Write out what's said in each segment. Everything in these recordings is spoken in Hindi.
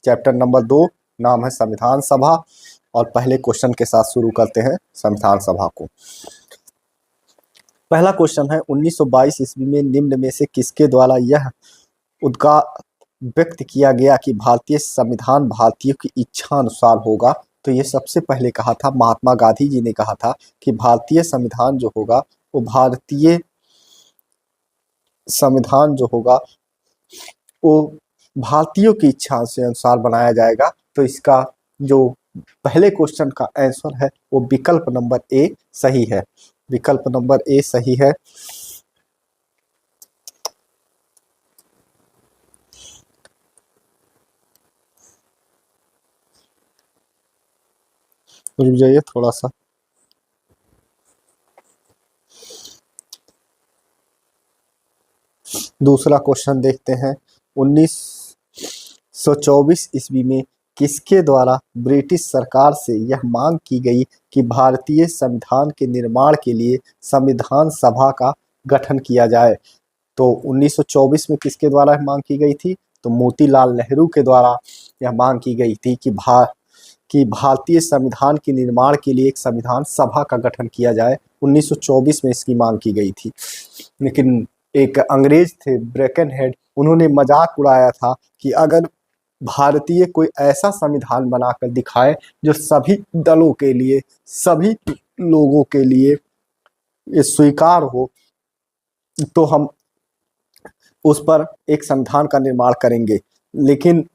चैप्टर नंबर 2 नाम है संविधान सभा। और पहले क्वेश्चन के साथ शुरू करते हैं संविधान सभा को। पहला क्वेश्चन है 1922 ईस्वी में निम्न में से किसके द्वारा यह उद्गार व्यक्त किया गया कि भारतीय संविधान भारतीयों की इच्छा अनुसार होगा। तो ये सबसे पहले कहा था महात्मा गांधी जी ने कहा था कि भारतीय संविधान जो होगा वो भारतीय संविधान जो होगा वो भारतीयों की इच्छा से अनुसार बनाया जाएगा। तो इसका जो पहले क्वेश्चन का आंसर है वो विकल्प नंबर ए सही है। विकल्प नंबर ए सही है। रुक जाइए थोड़ा सा। दूसरा क्वेश्चन देखते हैं 1924 ईस्वी में किसके द्वारा ब्रिटिश सरकार से यह मांग की गई कि भारतीय संविधान के निर्माण के लिए संविधान सभा का गठन किया जाए। तो 1924 में किसके द्वारा मांग की गई थी? तो मोतीलाल नेहरू के द्वारा यह मांग की गई थी कि भारतीय संविधान के निर्माण के लिए एक संविधान सभा का गठन किया जाए। 1924 में इसकी मांग की गई थी। लेकिन एक अंग्रेज थे ब्रेकनहेड, उन्होंने मजाक उड़ाया था कि अगर भारतीय कोई ऐसा संविधान बनाकर दिखाए जो सभी दलों के लिए, सभी लोगों के लिए ये स्वीकार हो, तो हम उस पर एक संविधान का निर्माण करेंगे, लेकिन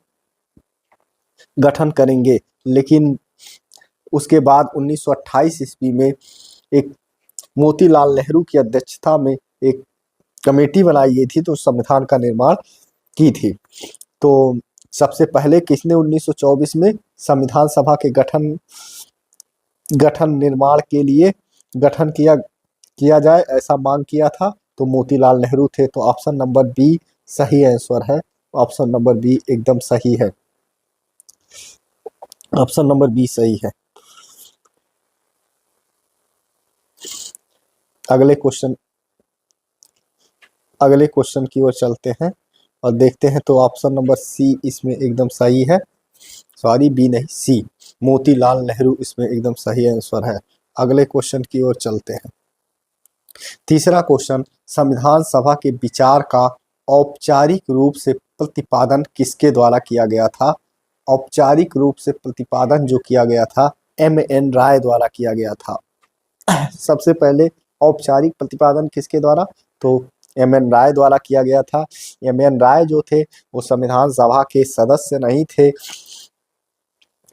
गठन करेंगे। लेकिन उसके बाद 1928 ईस्वी में एक मोतीलाल नेहरू की अध्यक्षता में एक कमेटी बनाई गई थी, तो संविधान का निर्माण की थी। तो सबसे पहले किसने 1924 में संविधान सभा के गठन निर्माण के लिए गठन किया जाए ऐसा मांग किया था? तो मोतीलाल नेहरू थे। तो ऑप्शन नंबर बी सही आंसर है। ऑप्शन नंबर बी एकदम सही है। ऑप्शन नंबर बी सही है। अगले क्वेश्चन की ओर चलते हैं और देखते हैं। तो ऑप्शन नंबर सी इसमें एकदम सही है। सॉरी, बी नहीं, सी, मोतीलाल नेहरू इसमें एकदम सही आंसर है। अगले क्वेश्चन की ओर चलते हैं। तीसरा क्वेश्चन, संविधान सभा के विचार का औपचारिक रूप से प्रतिपादन किसके द्वारा किया गया था? औपचारिक रूप से प्रतिपादन जो किया गया था M.N. राय द्वारा किया गया था। सबसे पहले औपचारिक प्रतिपादन किसके द्वारा? तो M.N. राय द्वारा किया गया था। M.N. राय जो थे वो संविधान सभा के सदस्य नहीं थे,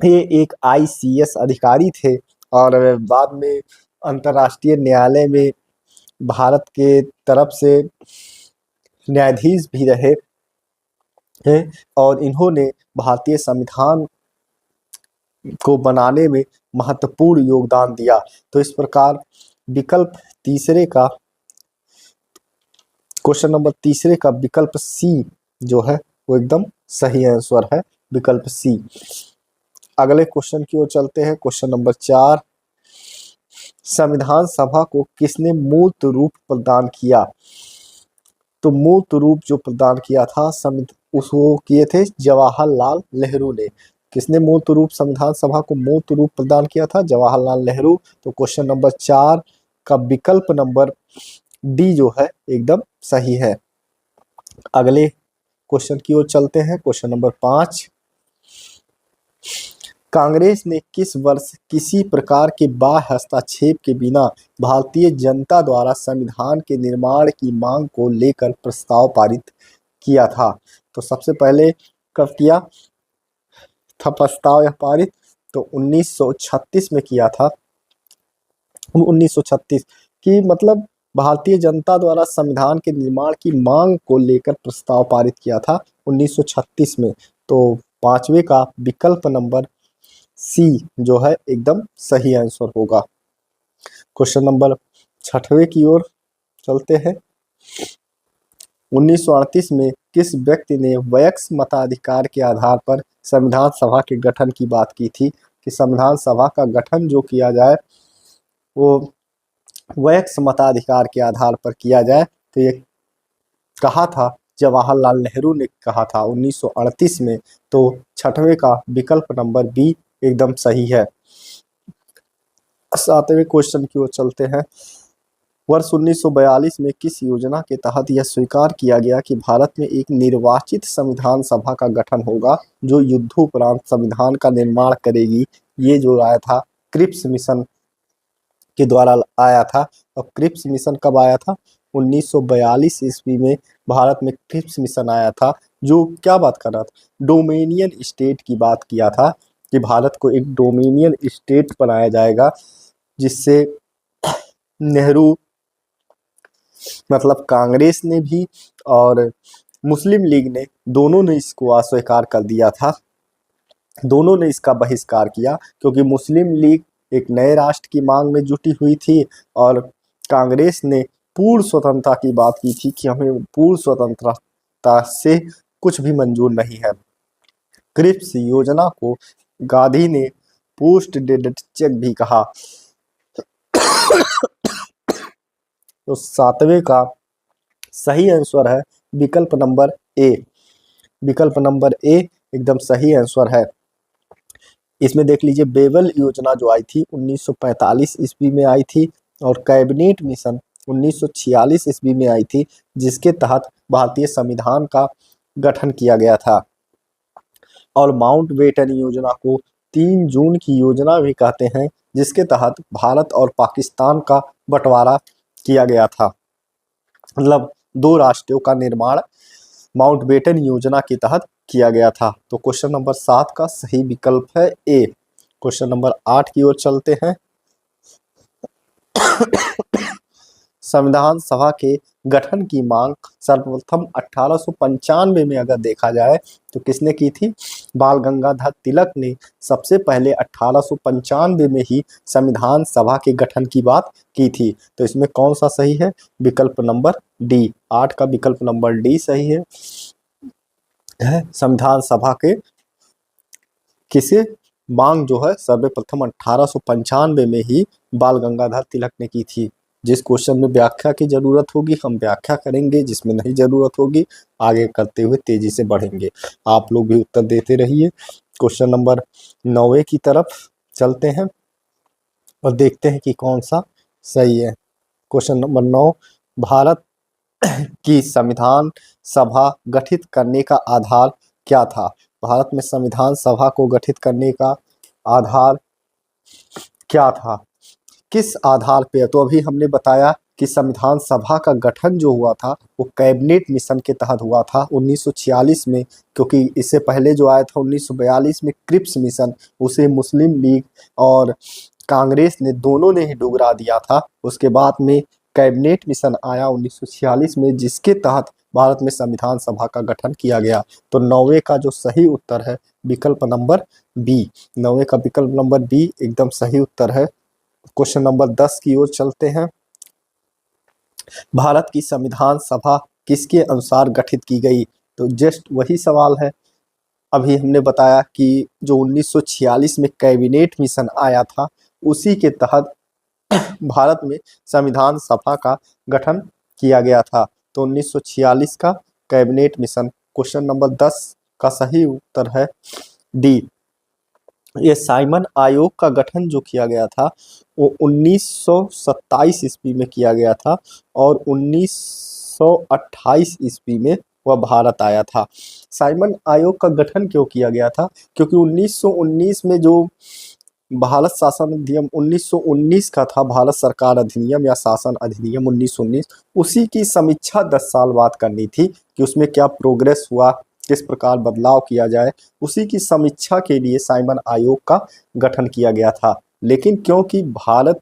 ये एक ICS अधिकारी थे और बाद में अंतर्राष्ट्रीय न्यायालय में भारत के तरफ से न्यायाधीश भी रहे हैं और इन्होंने भारतीय संविधान को बनाने में महत्वपूर्ण योगदान दिया। तो इस प्रकार विकल्प तीसरे का, क्वेश्चन नंबर तीसरे का विकल्प सी जो है वो एकदम सही आंसर है, विकल्प सी। अगले क्वेश्चन की ओर चलते हैं। क्वेश्चन नंबर 4, संविधान सभा को किसने मूर्त रूप प्रदान किया? तो मूर्त रूप जो प्रदान किया था उसको किए थे जवाहरलाल नेहरू ने। किसने मूर्त रूप संविधान सभा को मूर्त रूप प्रदान किया था? जवाहरलाल नेहरू। तो क्वेश्चन नंबर 4 का विकल्प नंबर डी जो है एकदम सही है। अगले क्वेश्चन की ओर चलते हैं। क्वेश्चन नंबर 5, कांग्रेस ने किस वर्ष किसी प्रकार के बाह्य हस्तक्षेप के बिना भारतीय जनता द्वारा संविधान के निर्माण की मांग को लेकर प्रस्ताव पारित किया था? तो सबसे पहले कब किया था प्रस्ताव यह पारित? तो 1936 में किया था। 1936 की मतलब भारतीय जनता द्वारा संविधान के निर्माण की मांग को लेकर प्रस्ताव पारित किया था 1936 में। तो पांचवे का विकल्प नंबर सी जो है एकदम सही आंसर होगा। क्वेश्चन नंबर 6वें की ओर चलते हैं। 1938 में किस व्यक्ति ने वयस्क मताधिकार के आधार पर संविधान सभा के गठन की बात की थी कि संविधान सभा का गठन जो किया जाए वो वयस्क मताधिकार के आधार पर किया जाए? तो ये कहा था जवाहरलाल नेहरू ने कहा था 1938 में। तो छठवें का विकल्प नंबर बी एकदम सही है। सातवें क्वेश्चन की ओर चलते हैं। वर्ष 1942 में किस योजना के तहत यह स्वीकार किया गया कि भारत में एक निर्वाचित संविधान सभा का गठन होगा जो युद्धोपरांत संविधान का निर्माण करेगी? ये जो आया था क्रिप्स मिशन के द्वारा आया था। और क्रिप्स मिशन कब आया था? 1942 ईस्वी में भारत में क्रिप्स मिशन आया था, जो क्या बात कर रहा था? डोमिनियन स्टेट की बात किया था कि भारत को एक डोमिनियन स्टेट बनाया जाएगा, जिससे नेहरू मतलब कांग्रेस ने भी और मुस्लिम लीग ने दोनों ने इसको अस्वीकार कर दिया था। दोनों ने इसका बहिष्कार किया क्योंकि मुस्लिम लीग एक नए राष्ट्र की मांग में जुटी हुई थी और कांग्रेस ने पूर्ण स्वतंत्रता की बात की थी कि हमें पूर्ण स्वतंत्रता से कुछ भी मंजूर नहीं है। क्रिप्स योजना को गांधी ने पोस्ट डेटेड चेक भी कहा। तो सातवें का सही आंसर है विकल्प नंबर ए। विकल्प नंबर ए एकदम सही आंसर है। इसमें देख लीजिए, बेवल योजना जो आई थी 1945 ईस्वी में आई थी और कैबिनेट मिशन 1946 ईस्वी में आई थी, जिसके तहत भारतीय संविधान का गठन किया गया था। और माउंटबेटन योजना को 3 जून की योजना भी कहते हैं, जिसके तहत भारत और पाकिस्तान का बंटवारा किया गया था। मतलब 2 राष्ट्रों का निर्माण माउंटबेटन योजना के तहत किया गया था। तो क्वेश्चन नंबर 7 का सही विकल्प है ए। क्वेश्चन नंबर 8 की ओर चलते हैं। संविधान सभा के गठन की मांग सर्वप्रथम 1895 में अगर देखा जाए तो किसने की थी? बाल गंगाधर तिलक ने सबसे पहले 1895 में ही संविधान सभा के गठन की बात की थी। तो इसमें कौन सा सही है? विकल्प नंबर डी। 8 का विकल्प नंबर डी सही है। संविधान सभा के किसे मांग जो है सर्वप्रथम 1895 में ही बाल गंगाधर तिलक ने की थी। जिस क्वेश्चन में व्याख्या की जरूरत होगी हम व्याख्या करेंगे, जिसमें नहीं जरूरत होगी आगे करते हुए तेजी से बढ़ेंगे। आप लोग भी उत्तर देते रहिए। क्वेश्चन नंबर 9 की तरफ चलते हैं और देखते हैं कि कौन सा सही है। क्वेश्चन नंबर 9, भारत की संविधान सभा गठित करने का आधार क्या था? भारत में संविधान सभा को गठित करने का आधार क्या था? किस आधार पे? तो अभी हमने बताया कि संविधान सभा का गठन जो हुआ था वो कैबिनेट मिशन के तहत हुआ था 1946 में, क्योंकि इससे पहले जो आया था 1942 में क्रिप्स मिशन, उसे मुस्लिम लीग और कांग्रेस ने दोनों ने ही डुगरा दिया था। उसके बाद में कैबिनेट मिशन आया 1946 में, जिसके तहत भारत में संविधान सभा का गठन किया गया। तो 9वें का जो सही उत्तर है विकल्प नंबर बी। 9वें का विकल्प नंबर बी एकदम सही उत्तर है। क्वेश्चन नंबर 10 की ओर चलते हैं। भारत की संविधान सभा किसके अनुसार गठित की गई? तो जस्ट वही सवाल है। अभी हमने बताया कि जो 1946 में कैबिनेट मिशन आया था उसी के तहत भारत में संविधान सभा का गठन किया गया था। तो 1946 का कैबिनेट मिशन। क्वेश्चन नंबर 10 का सही उत्तर है डी। ये साइमन आयोग का गठन जो किया गया था वो 1927 ईस्वी में किया गया था और 1928 ईस्वी में वह भारत आया था। साइमन आयोग का गठन क्यों किया गया था? क्योंकि 1919 में जो भारत शासन अधिनियम 1919 का था, भारत सरकार अधिनियम या शासन अधिनियम 1919, उसी की समीक्षा 10 साल बाद करनी थी कि उसमें क्या प्रोग्रेस हुआ, किस प्रकार बदलाव किया जाए। उसी की समीक्षा के लिए साइमन आयोग का गठन किया गया था। लेकिन क्योंकि भारत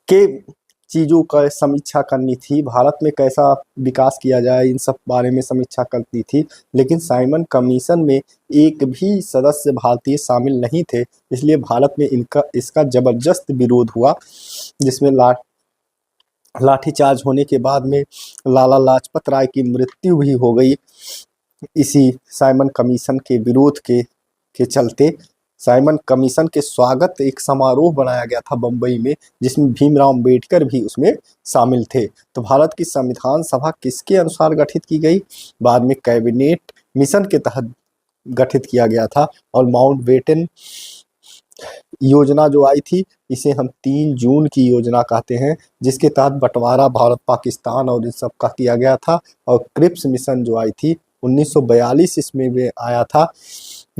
के चीज़ों का समीक्षा करनी थी, भारत में कैसा विकास किया जाए इन सब बारे में समीक्षा करनी थी, लेकिन साइमन कमीशन में एक भी सदस्य भारतीय शामिल नहीं थे, इसलिए भारत में इसका जबरदस्त विरोध हुआ, जिसमें लाठीचार्ज होने के बाद में लाला लाजपत राय की मृत्यु भी हो गई। इसी साइमन कमीशन के विरोध के चलते साइमन कमीशन के स्वागत एक समारोह बनाया गया था बम्बई में, जिसमें भीमराव अंबेडकर भी उसमें शामिल थे। तो भारत की संविधान सभा किसके अनुसार गठित की गई? बाद में कैबिनेट मिशन के तहत गठित किया गया था। और माउंटबेटन योजना जो आई थी, इसे हम 3 जून की योजना कहते हैं, जिसके तहत बंटवारा भारत पाकिस्तान और इन सब का किया गया था। और क्रिप्स मिशन जो आई थी 1942 इसमें में आया था,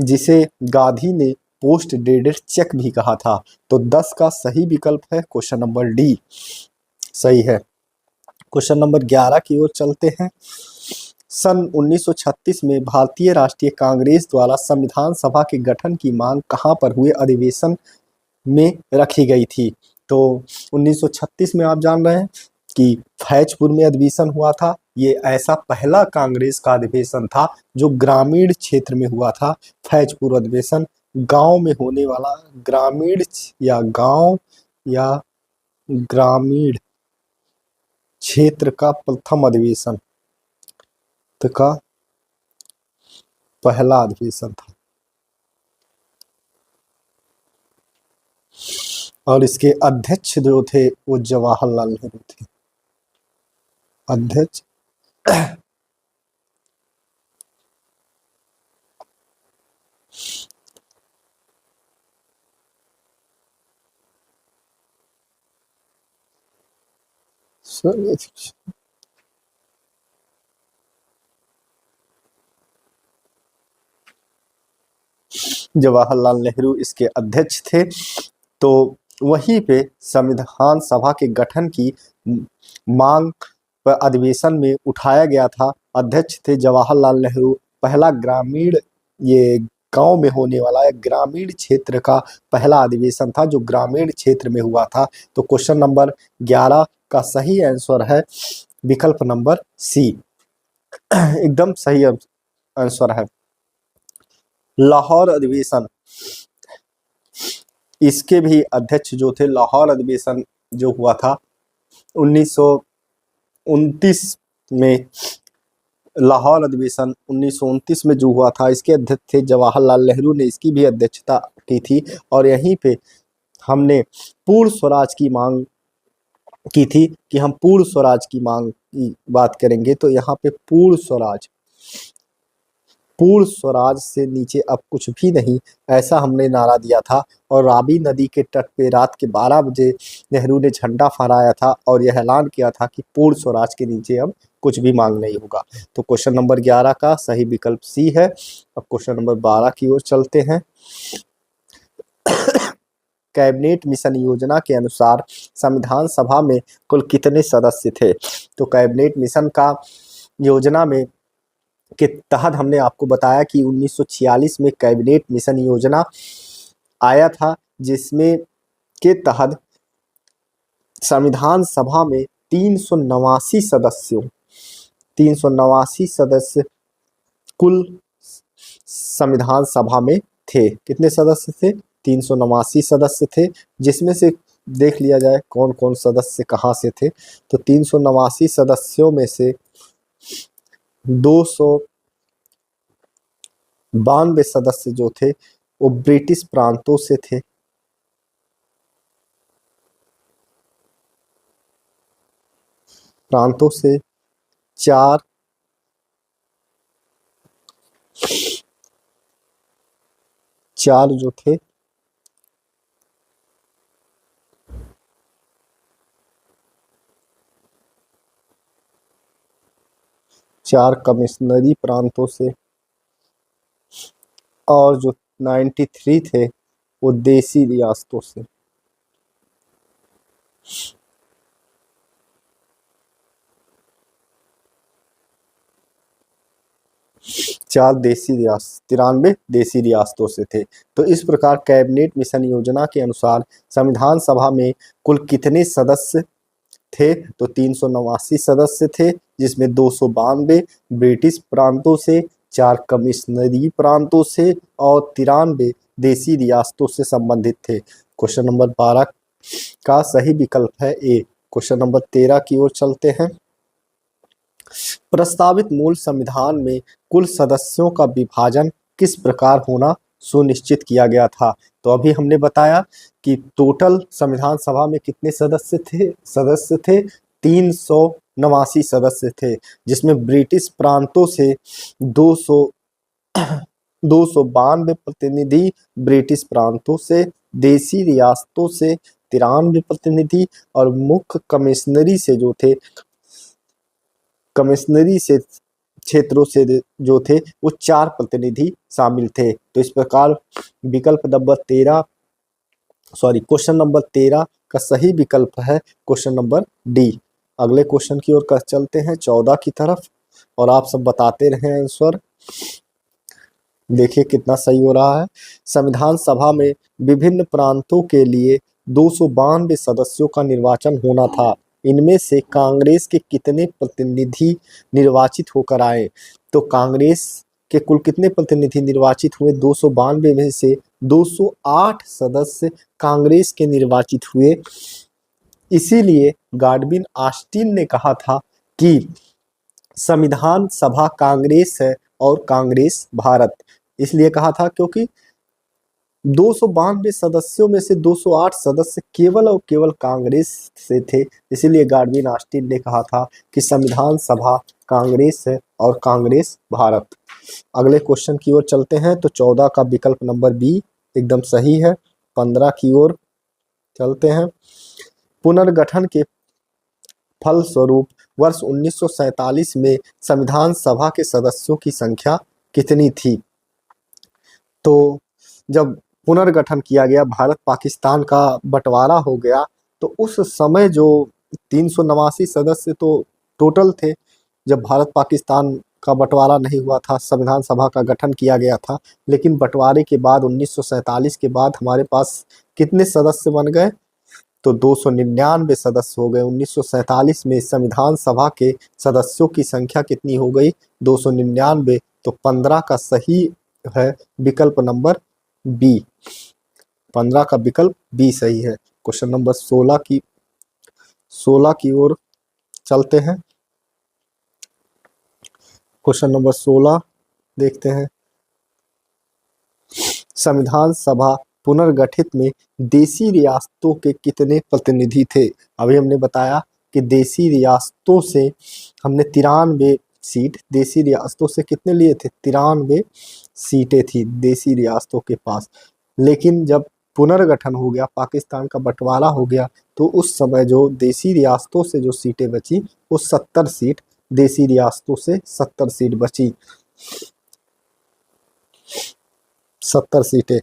जिसे गांधी ने पोस्ट डेटेड चेक भी कहा था। तो 10 का सही विकल्प है क्वेश्चन नंबर डी, सही है। क्वेश्चन नंबर 11 की ओर चलते हैं। सन 1936 में भारतीय राष्ट्रीय कांग्रेस द्वारा संविधान सभा के गठन की मांग कहां पर हुए अधिवेशन में रखी गई थी? तो 1936 में आप जान रहे हैं कि फैजपुर में अधिवेशन हुआ था। ये ऐसा पहला कांग्रेस का अधिवेशन था जो ग्रामीण क्षेत्र में हुआ था। फैजपुर अधिवेशन गांव में होने वाला ग्रामीण या गांव या ग्रामीण क्षेत्र का प्रथम अधिवेशन का पहला अधिवेशन था। और इसके अध्यक्ष जो थे वो जवाहरलाल नेहरू थे। अध्यक्ष जवाहरलाल नेहरू इसके अध्यक्ष थे। तो वहीं पे संविधान सभा के गठन की मांग पर अधिवेशन में उठाया गया था। अध्यक्ष थे जवाहरलाल नेहरू। पहला ग्रामीण ये गांव में होने वाला है ग्रामीण क्षेत्र का पहला अधिवेशन था जो ग्रामीण क्षेत्र में हुआ था। तो क्वेश्चन नंबर 11 का सही आंसर है विकल्प नंबर सी, एकदम सही आंसर है। लाहौर अधिवेशन, इसके भी अध्यक्ष जो थे, लाहौर अधिवेशन जो हुआ था 1929 में, लाहौर अधिवेशन 1929 में जो हुआ था, इसके अध्यक्ष थे जवाहरलाल नेहरू ने इसकी भी अध्यक्षता की थी। और यहीं पे हमने पूर्ण स्वराज की मांग की थी कि हम पूर्ण स्वराज की मांग की बात करेंगे। तो यहाँ पे पूर्ण स्वराज से नीचे अब कुछ भी नहीं, ऐसा हमने नारा दिया था। और रावी नदी के तट पे रात के 12 बजे नेहरू ने झंडा फहराया था और यह ऐलान किया था कि पूर्ण स्वराज के नीचे अब कुछ भी मांग नहीं होगा। तो क्वेश्चन नंबर 11 का सही विकल्प सी है। अब क्वेश्चन नंबर 12 की ओर चलते हैं। कैबिनेट मिशन योजना के अनुसार संविधान सभा में कुल कितने सदस्य थे? तो कैबिनेट मिशन का योजना में के तहत हमने आपको बताया कि 1946 में कैबिनेट मिशन योजना आया था, जिसमें के तहत संविधान सभा में 389 सदस्य कुल संविधान सभा में थे। कितने सदस्य थे? 389 सदस्य थे, जिसमें से देख लिया जाए कौन कौन सदस्य कहाँ से थे। तो 389 सदस्यों में से 292 सदस्य जो थे वो ब्रिटिश प्रांतों से थे। प्रांतों से 4 जो थे चार कमिश्नरी प्रांतों से, और जो 93 थे वो देसी रियासतों से। 93 देसी रियासतों से थे। तो इस प्रकार कैबिनेट मिशन योजना के अनुसार संविधान सभा में कुल कितने सदस्य थे? तो 389 सदस्य थे, जिसमें 292 ब्रिटिश प्रांतों से, 4 कमिश्नरी प्रांतों से और 93 देसी रियासतों से संबंधित थे। क्वेश्चन नंबर 12 का सही विकल्प है ए। क्वेश्चन नंबर 13 की ओर चलते हैं। प्रस्तावित मूल संविधान में कुल सदस्यों का विभाजन किस प्रकार होना सुनिश्चित किया गया था। तो अभी हमने बताया कि टोटल संविधान सभा में कितने सदस्य थे 389 सदस्य थे, जिसमें ब्रिटिश प्रांतों से 200 292 प्रतिनिधि, ब्रिटिश प्रांतों से, देसी रियासतों से 93 प्रतिनिधि और मुख्य कमिश्नरी से क्षेत्रों से जो थे वो 4 प्रतिनिधि शामिल थे। तो इस प्रकार क्वेश्चन नंबर 13 का सही विकल्प है क्वेश्चन नंबर डी। अगले क्वेश्चन की ओर चलते हैं 14 की तरफ, और आप सब बताते रहे आंसर। देखिए कितना सही हो रहा है। संविधान सभा में विभिन्न प्रांतों के लिए 292 सदस्यों का निर्वाचन होना था। इनमें से कांग्रेस के कितने प्रतिनिधि निर्वाचित होकर आए? तो कांग्रेस के कुल कितने प्रतिनिधि निर्वाचित हुए? 292 में से 208 सदस्य कांग्रेस के निर्वाचित हुए। इसीलिए गॉडविन ऑस्टिन ने कहा था कि संविधान सभा कांग्रेस है और कांग्रेस भारत। इसलिए कहा था क्योंकि 292 सदस्यों में से 208 सदस्य केवल और केवल कांग्रेस से थे। इसीलिए गॉडविन ऑस्टिन ने कहा था कि संविधान सभा कांग्रेस है और कांग्रेस भारत। अगले क्वेश्चन की ओर चलते हैं। तो 14 का विकल्प नंबर बी एकदम सही है। 15 की ओर चलते हैं। पुनर्गठन के फलस्वरूप वर्ष 1947 में संविधान सभा के सदस्यों की संख्या कितनी थी? तो जब पुनर्गठन किया गया, भारत पाकिस्तान का बंटवारा हो गया, तो उस समय जो 389 सदस्य तो टोटल थे। जब भारत पाकिस्तान का बंटवारा नहीं हुआ था, संविधान सभा का गठन किया गया था, लेकिन बंटवारे के बाद 1947 के बाद हमारे पास कितने सदस्य बन गए? तो 299 सदस्य हो गए। 1947 में संविधान सभा के सदस्यों की संख्या कितनी हो गई? 299। तो 15 का सही है विकल्प नंबर बी। 15 का विकल्प बी सही है। क्वेश्चन नंबर 16 की ओर चलते हैं। क्वेश्चन नंबर 16 देखते हैं। संविधान सभा पुनर्गठित में देसी रियासतों के कितने प्रतिनिधि थे? अभी हमने बताया कि देसी रियासतों से हमने 93 सीट, देसी रियासतों से कितने लिए थे? 93 सीटें थी देसी रियासतों के पास। लेकिन जब पुनर्गठन हो गया, पाकिस्तान का बंटवारा हो गया, तो उस समय जो देसी रियासतों से जो सीटें बची वो 70 सीट, देसी रियासतों से 70 सीट बची, 70 सीटें।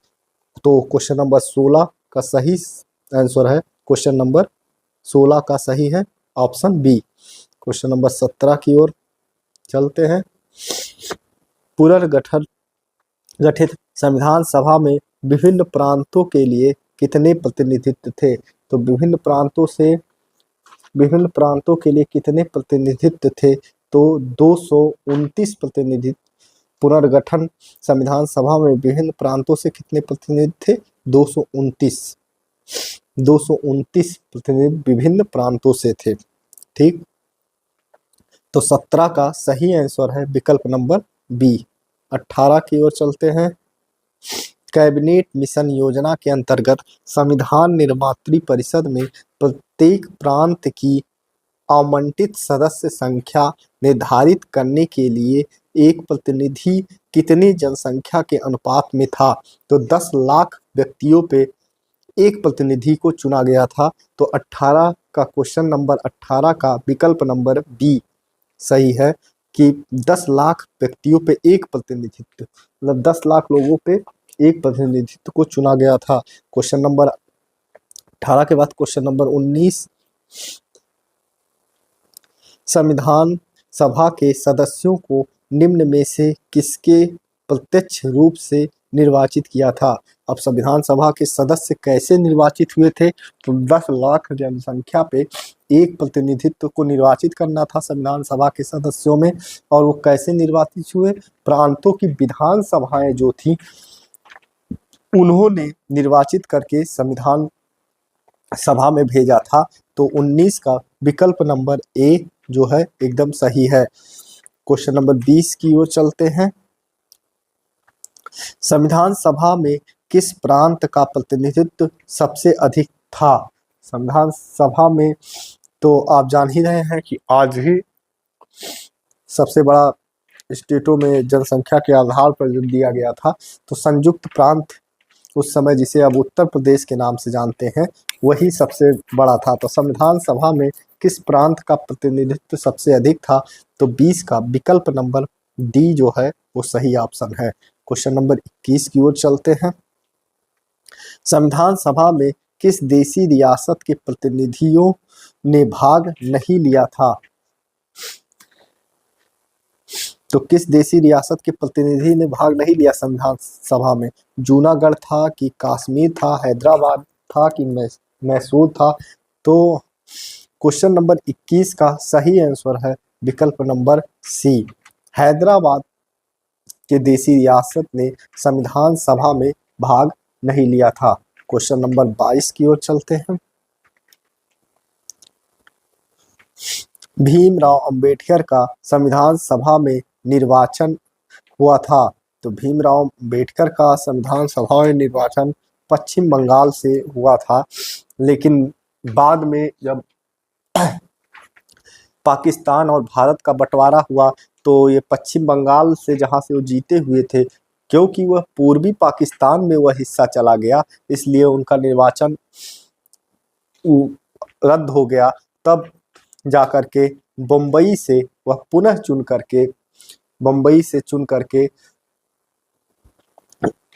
तो क्वेश्चन नंबर 16 का सही आंसर है, क्वेश्चन नंबर 16 का सही है ऑप्शन बी। क्वेश्चन नंबर 17 की ओर चलते हैं। पुनर्गठित संविधान सभा में विभिन्न प्रांतों के लिए कितने प्रतिनिधित्व थे? तो विभिन्न प्रांतों के लिए कितने प्रतिनिधित्व थे? तो 229 प्रतिनिधित्व। पुनर्गठन संविधान सभा में विभिन्न प्रांतों से कितने प्रतिनिधि थे? 229 प्रतिनिधि विभिन्न प्रांतों से थे। ठीक, तो 17 का सही आंसर है विकल्प नंबर बी। 18 की ओर चलते हैं। कैबिनेट मिशन योजना के अंतर्गत संविधान निर्मात्री परिषद में प्रत्येक प्रांत की आवंटित सदस्य संख्या निर्धारित करने के लिए एक प्रतिनिधि कितनी जनसंख्या के अनुपात में था? तो 10 लाख व्यक्तियों पे एक प्रतिनिधि को चुना गया था। तो 18 का क्वेश्चन नंबर 18 का विकल्प नंबर बी सही है कि 10 लाख व्यक्तियों पे एक प्रतिनिधित्व, मतलब 10 लाख लोगों पे एक प्रतिनिधित्व को चुना गया था। क्वेश्चन नंबर 18 के बाद क्वेश्चन नंबर 19। संविधान सभा के सदस्यों को निम्न में से किसके प्रत्यक्ष रूप से निर्वाचित किया था? अब संविधान सभा के सदस्य कैसे निर्वाचित हुए थे? तो 10 लाख जनसंख्या पे एक प्रतिनिधित्व को निर्वाचित करना था संविधान सभा के सदस्यों में। और वो कैसे निर्वाचित हुए? प्रांतों की विधान सभाएं जो थी उन्होंने निर्वाचित करके संविधान सभा में भेजा था। तो 19 का विकल्प नंबर ए जो है एकदम सही है। क्वेश्चन नंबर 20 की ओर चलते हैं। संविधान सभा में किस प्रांत का प्रतिनिधित्व सबसे अधिक था? संविधान सभा में तो आप जान ही रहे हैं कि आज ही सबसे बड़ा स्टेटों में जनसंख्या के आधार पर जो दिया गया था, तो संयुक्त प्रांत उस समय, जिसे अब उत्तर प्रदेश के नाम से जानते हैं, वही सबसे बड़ा था। तो संविधान सभा में किस प्रांत का प्रतिनिधित्व सबसे अधिक था? तो 20 का विकल्प नंबर डी जो है वो सही ऑप्शन है। क्वेश्चन नंबर 21 की ओर चलते हैं। संविधान सभा में किस देशी रियासत के प्रतिनिधियों ने भाग नहीं लिया था? तो किस देशी रियासत के प्रतिनिधि ने भाग नहीं लिया संविधान सभा में? जूनागढ़ था कि कश्मीर था, हैदराबाद था कि मैसूर था? तो क्वेश्चन नंबर 21 का सही आंसर है विकल्प नंबर सी, हैदराबाद के देशी रियासत ने संविधान सभा में भाग नहीं लिया था। क्वेश्चन नंबर 22 की ओर चलते हैं। भीमराव अंबेडकर का संविधान सभा में निर्वाचन हुआ था। तो भीमराव अंबेडकर का संविधान सभा में निर्वाचन पश्चिम बंगाल से हुआ था, लेकिन बाद में जब पाकिस्तान और भारत का बंटवारा हुआ तो ये पश्चिम बंगाल से, जहां से वो जीते हुए थे, क्योंकि वह पूर्वी पाकिस्तान में वह हिस्सा चला गया, इसलिए उनका निर्वाचन रद्द हो गया। तब जाकर के बम्बई से वह पुनः बम्बई से चुन करके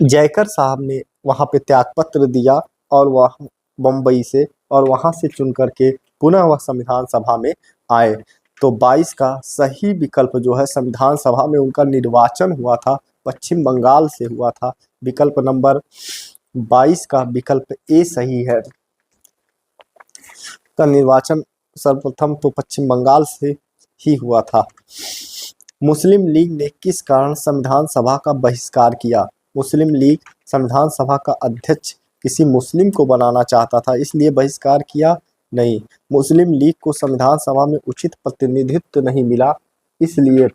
जयकर साहब ने वहां पे त्यागपत्र दिया और वह बम्बई से, और वहां से चुन करके पुनः वह संविधान सभा में आए। तो 22 का सही विकल्प जो है, संविधान सभा में उनका निर्वाचन हुआ था, पश्चिम बंगाल से हुआ था। विकल्प नंबर 22 का विकल्प ए सही है। का निर्वाचन सर्वप्रथम तो पश्चिम बंगाल से ही हुआ था। मुस्लिम लीग ने किस कारण संविधान सभा का बहिष्कार किया? मुस्लिम लीग संविधान सभा का अध्यक्ष किसी मुस्लिम को बनाना चाहता था, इसलिए बहिष्कार किया नहीं। मुस्लिम लीग को संविधान सभा में उचित प्रतिनिधित्व नहीं मिला, इसलिए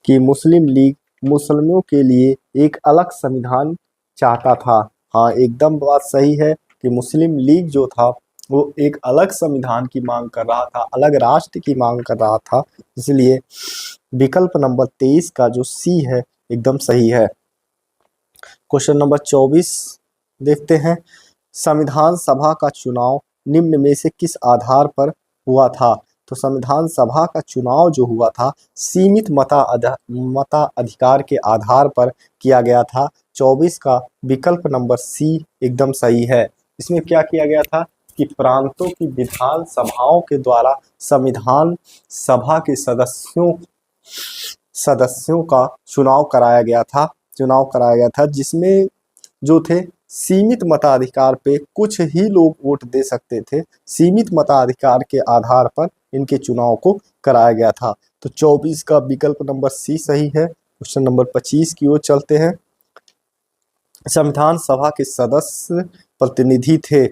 कि मुस्लिम लीग मुसलमानों के लिए एक अलग संविधान चाहता था। हाँ, एकदम बात सही है कि मुस्लिम लीग जो था वो एक अलग संविधान की मांग कर रहा था, अलग राष्ट्र की मांग कर रहा था, इसलिए विकल्प नंबर 23 का जो सी है एकदम सही है। क्वेश्चन नंबर 24 देखते हैं। संविधान सभा का चुनाव निम्न में से किस आधार पर हुआ था? तो संविधान सभा का चुनाव जो हुआ था सीमित मताधिकार के आधार पर किया गया था। 24 का विकल्प नंबर सी एकदम सही है। इसमें क्या किया गया था कि प्रांतों की विधान सभाओं के द्वारा संविधान सभा के सदस्यों का चुनाव कराया गया था, जिसमें जो थे सीमित मताधिकार पे कुछ ही लोग वोट दे सकते थे। सीमित मताधिकार के आधार पर इनके चुनाव को कराया गया था। तो 24 का विकल्प नंबर सी सही है। क्वेश्चन नंबर 25 की ओर चलते हैं। संविधान सभा के सदस्य प्रतिनिधि थे,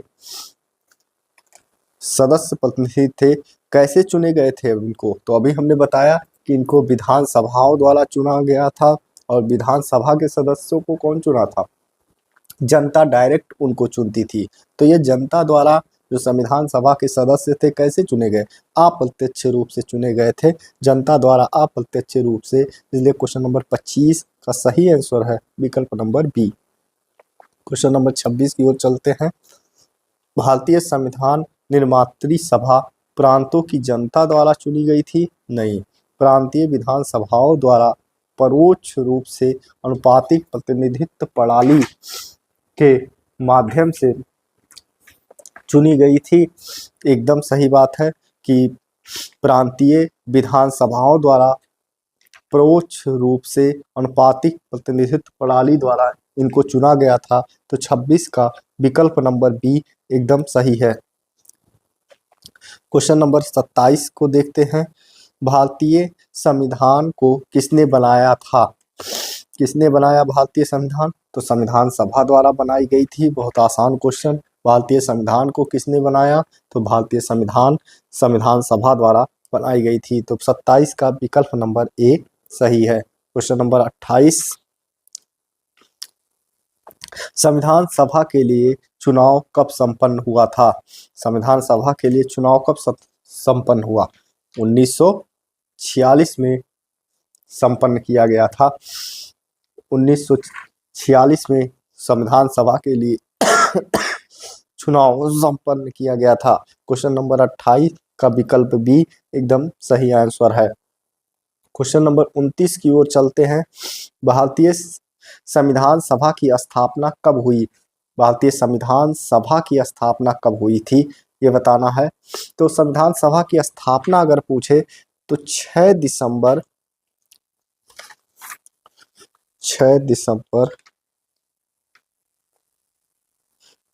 कैसे चुने गए थे इनको? तो अभी हमने बताया कि इनको विधान सभाओं द्वारा चुना गया था, और विधानसभा के सदस्यों को कौन चुना था? जनता डायरेक्ट उनको चुनती थी। तो ये जनता द्वारा जो संविधान सभा के सदस्य थे कैसे चुने गए? अप्रत्यक्ष रूप से चुने गए थे, जनता द्वारा अप्रत्यक्ष रूप से, इसलिए क्वेश्चन नंबर 25 का सही आंसर है विकल्प नंबर बी। क्वेश्चन नंबर 26 की ओर चलते हैं। भारतीय संविधान निर्मात्री सभा प्रांतों की जनता द्वारा चुनी गई थी? नहीं, प्रांतीय विधान सभाओं द्वारा परोक्ष रूप से अनुपातिक प्रतिनिधित्व प्रणाली के माध्यम से चुनी गई थी। एकदम सही बात है कि प्रांतीय विधान सभाओं द्वारा परोक्ष रूप से अनुपातिक प्रतिनिधित्व प्रणाली द्वारा इनको चुना गया था। तो 26 का विकल्प नंबर बी एकदम सही है। क्वेश्चन नंबर 27 को देखते हैं। भारतीय संविधान को किसने बनाया था? किसने बनाया भारतीय संविधान? तो संविधान सभा द्वारा बनाई गई थी। बहुत आसान क्वेश्चन। भारतीय संविधान को किसने बनाया? तो भारतीय संविधान सभा द्वारा बनाई गई थी। तो 27 का विकल्प नंबर ए सही है। क्वेश्चन नंबर 28, संविधान सभा के लिए चुनाव कब संपन्न हुआ था? संविधान सभा के लिए चुनाव कब संपन्न हुआ? 1946 में संपन्न किया गया था। 1946 में संविधान सभा के लिए चुनाव संपन्न किया गया था। क्वेश्चन नंबर 28 का विकल्प बी एकदम सही आंसर है। क्वेश्चन नंबर 29 की ओर चलते हैं। भारतीय संविधान सभा की स्थापना कब हुई? भारतीय संविधान सभा की स्थापना कब हुई थी, ये बताना है। तो संविधान सभा की स्थापना अगर पूछे तो 6 दिसंबर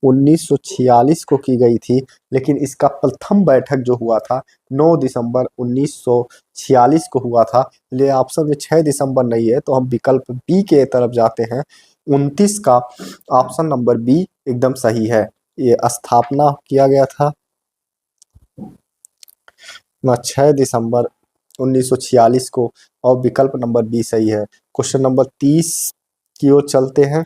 1946 को की गई थी, लेकिन इसका प्रथम बैठक जो हुआ था 9 दिसंबर 1946 को हुआ था। इसलिए ऑप्शन में 6 दिसंबर नहीं है, तो हम विकल्प बी के तरफ जाते हैं। 29 का ऑप्शन नंबर बी एकदम सही है। ये स्थापना किया गया था 6 दिसंबर 1946 को, और विकल्प नंबर बी सही है। क्वेश्चन नंबर 30 की ओर चलते हैं।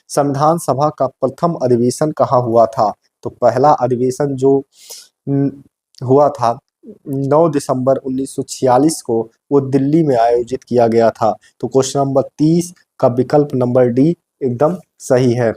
संविधान सभा का प्रथम अधिवेशन कहाँ हुआ था? तो पहला अधिवेशन जो हुआ था 9 दिसंबर 1946 को, वो दिल्ली में आयोजित किया गया था। तो क्वेश्चन नंबर 30 का विकल्प नंबर डी एकदम सही है।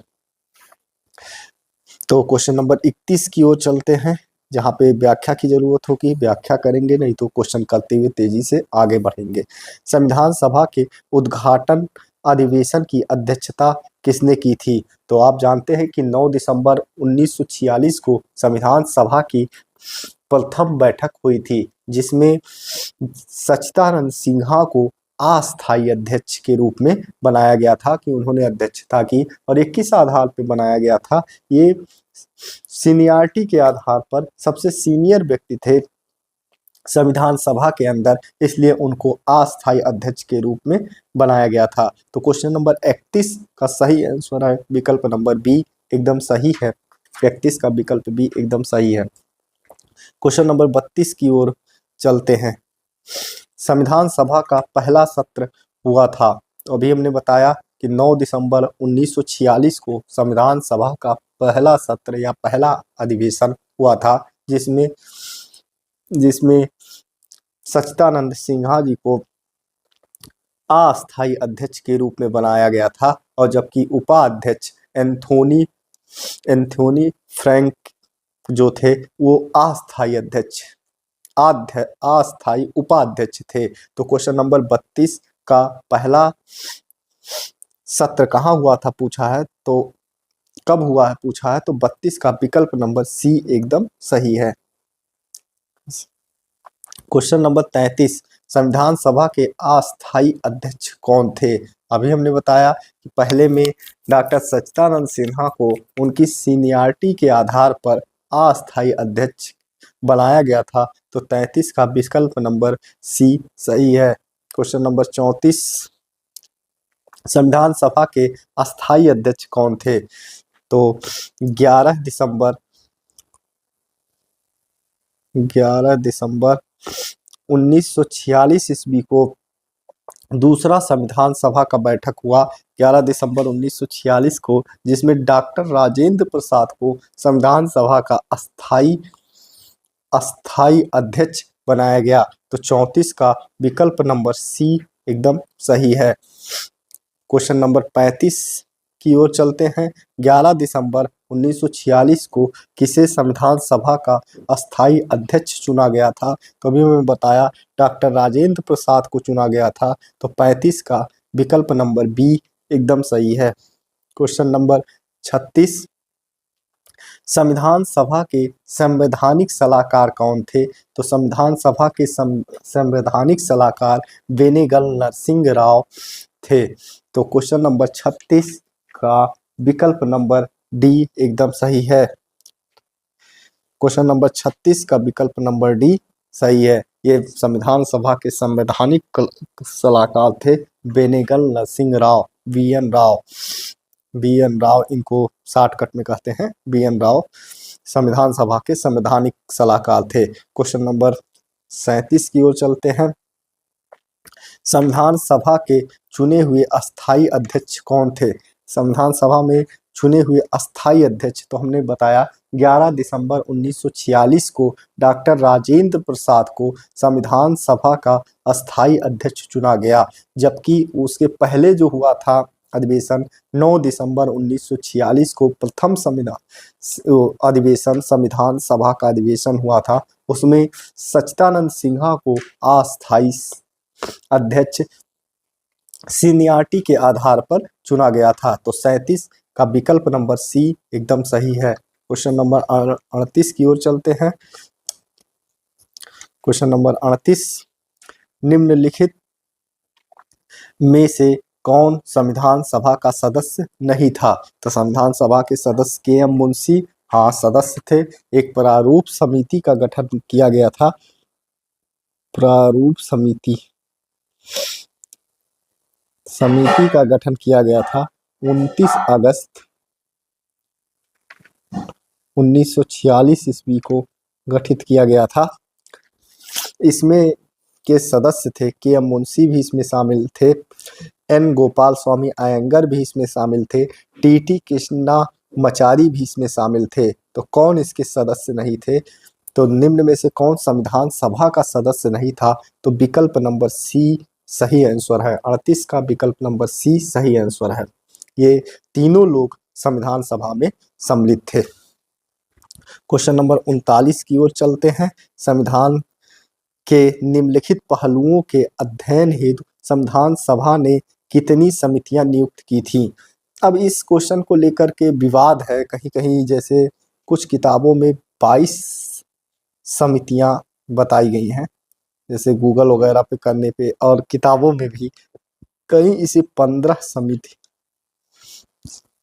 तो क्वेश्चन नंबर 31 की ओर चलते हैं, जहाँ पे व्याख्या की जरूरत होगी। व्याख्या करेंगे, नहीं तो क्वेश्चन करते हुए तेजी से आगे बढ़ेंगे। संविधान सभा के उद्घाटन अधिवेशन की अध्यक्षता किसने की थी? तो आप जानते हैं कि 9 दिसंबर 1946 को संविधान सभा की प्रथम बैठक हुई थी, जिसमें सच्चिदानंद सिन्हा को अस्थायी अध्यक्ष के रूप में बनाया गया था, कि उन्होंने अध्यक्षता की। और ये किस आधार पर बनाया गया था? ये सीनियरिटी के आधार पर सबसे सीनियर व्यक्ति थे संविधान सभा के अंदर, इसलिए उनको अस्थायी अध्यक्ष के रूप में बनाया गया था। तो क्वेश्चन नंबर 31 का सही आंसर है विकल्प नंबर बी एकदम सही है। 31 का विकल्प बी एकदम सही है। क्वेश्चन नंबर 32 की ओर चलते हैं। संविधान सभा का पहला सत्र हुआ था। अभी हमने बताया कि 9 दिसंबर 1946 को संविधान सभा का पहला सत्र या पहला अधिवेशन हुआ था, जिसमें सच्चिदानंद सिन्हा जी को अस्थायी अध्यक्ष के रूप में बनाया गया था, और जबकि उपाध्यक्ष एंथोनी फ्रैंक जो थे वो अस्थायी उपाध्यक्ष थे। तो क्वेश्चन नंबर 32 का पहला सत्र कहाँ हुआ था पूछा है, तो कब हुआ है पूछा है, तो 32 का विकल्प नंबर सी एकदम सही है। क्वेश्चन नंबर 33, संविधान सभा के अस्थायी अध्यक्ष कौन थे? अभी हमने बताया कि पहले में डॉक्टर सच्चिदानंद सिन्हा को उनकी सीनियरिटी के आधार पर अस्थायी अध्यक्ष बनाया गया था। तो 33 का विकल्प नंबर सी सही है। क्वेश्चन नंबर 34, संविधान सभा के अस्थायी अध्यक्ष कौन थे? तो 11 दिसंबर 1946 ईस्वी को दूसरा संविधान सभा का बैठक हुआ 11 दिसंबर 1946 को, जिसमें डॉक्टर राजेंद्र प्रसाद को संविधान सभा का अस्थायी अध्यक्ष बनाया गया। तो 34 का विकल्प नंबर सी एकदम सही है। क्वेश्चन नंबर 35 की ओर चलते हैं। 11 दिसंबर 1946 को किसे संविधान सभा का अस्थायी अध्यक्ष चुना गया था? तो अभी मैंने बताया डॉक्टर राजेंद्र प्रसाद को चुना गया था। तो 35 का विकल्प नंबर बी एकदम सही है। क्वेश्चन नंबर 36, संविधान सभा के संवैधानिक सलाहकार कौन थे? तो संविधान सभा के संवैधानिक सलाहकार बेनेगल नरसिंह राव थे। तो क्वेश्चन नंबर 36 का विकल्प नंबर डी एकदम सही है। क्वेश्चन नंबर 36 का विकल्प नंबर डी सही है। ये संविधान सभा के संवैधानिक सलाहकार थे बेनेगल नरसिंह राव, बी एन राव इनको शॉर्टकट में कहते हैं, बी एन राव संविधान सभा के संवैधानिक सलाहकार थे। क्वेश्चन नंबर 37 की ओर चलते हैं। संविधान सभा के चुने हुए अस्थाई अध्यक्ष कौन थे? संविधान सभा में चुने हुए अस्थाई अध्यक्ष तो हमने बताया 11 दिसंबर 1946 को डॉक्टर राजेंद्र प्रसाद को संविधान सभा का अस्थाई अध्यक्ष चुना गया, जबकि उसके पहले जो हुआ था अधिवेशन 9 दिसंबर 1946 को प्रथम संविधान अधिवेशन संविधान सभा का अधिवेशन हुआ था, उसमें सच्चिदानंद सिन्हा को अस्थाई अध्यक्ष सीनियरिटी के आधार पर चुना गया था। तो 37 का विकल्प नंबर सी एकदम सही है। क्वेश्चन नंबर 38 की ओर चलते हैं। क्वेश्चन नंबर 38, निम्नलिखित में से कौन संविधान सभा का सदस्य नहीं था? तो संविधान सभा के सदस्य के.एम. मुंशी हाँ सदस्य थे। एक प्रारूप समिति का गठन किया गया था। प्रारूप समिति का गठन किया गया था 29 अगस्त 1946 ईस्वी को गठित किया गया था। इसमें के सदस्य थे के.एम. मुंशी भी इसमें शामिल थे, एन. गोपाल स्वामी अयंगर भी इसमें शामिल थे, टी.टी. कृष्णामाचारी भी इसमें शामिल थे। तो कौन इसके सदस्य नहीं थे? तो निम्न में से कौन संविधान सभा का सदस्य नहीं था? तो विकल्प नंबर सी सही आंसर है। 38 का विकल्प नंबर सी सही आंसर है। ये तीनों लोग संविधान सभा में सम्मिलित थे। क्वेश्चन नंबर 39 की ओर चलते हैं। संविधान के निम्नलिखित पहलुओं के अध्ययन हेतु संविधान सभा ने कितनी समितियां नियुक्त की थी? अब इस क्वेश्चन को लेकर के विवाद है। कहीं कहीं जैसे कुछ किताबों में 22 समितियां बताई गई हैं, जैसे गूगल वगैरह पे करने पे, और किताबों में भी कहीं इसे 15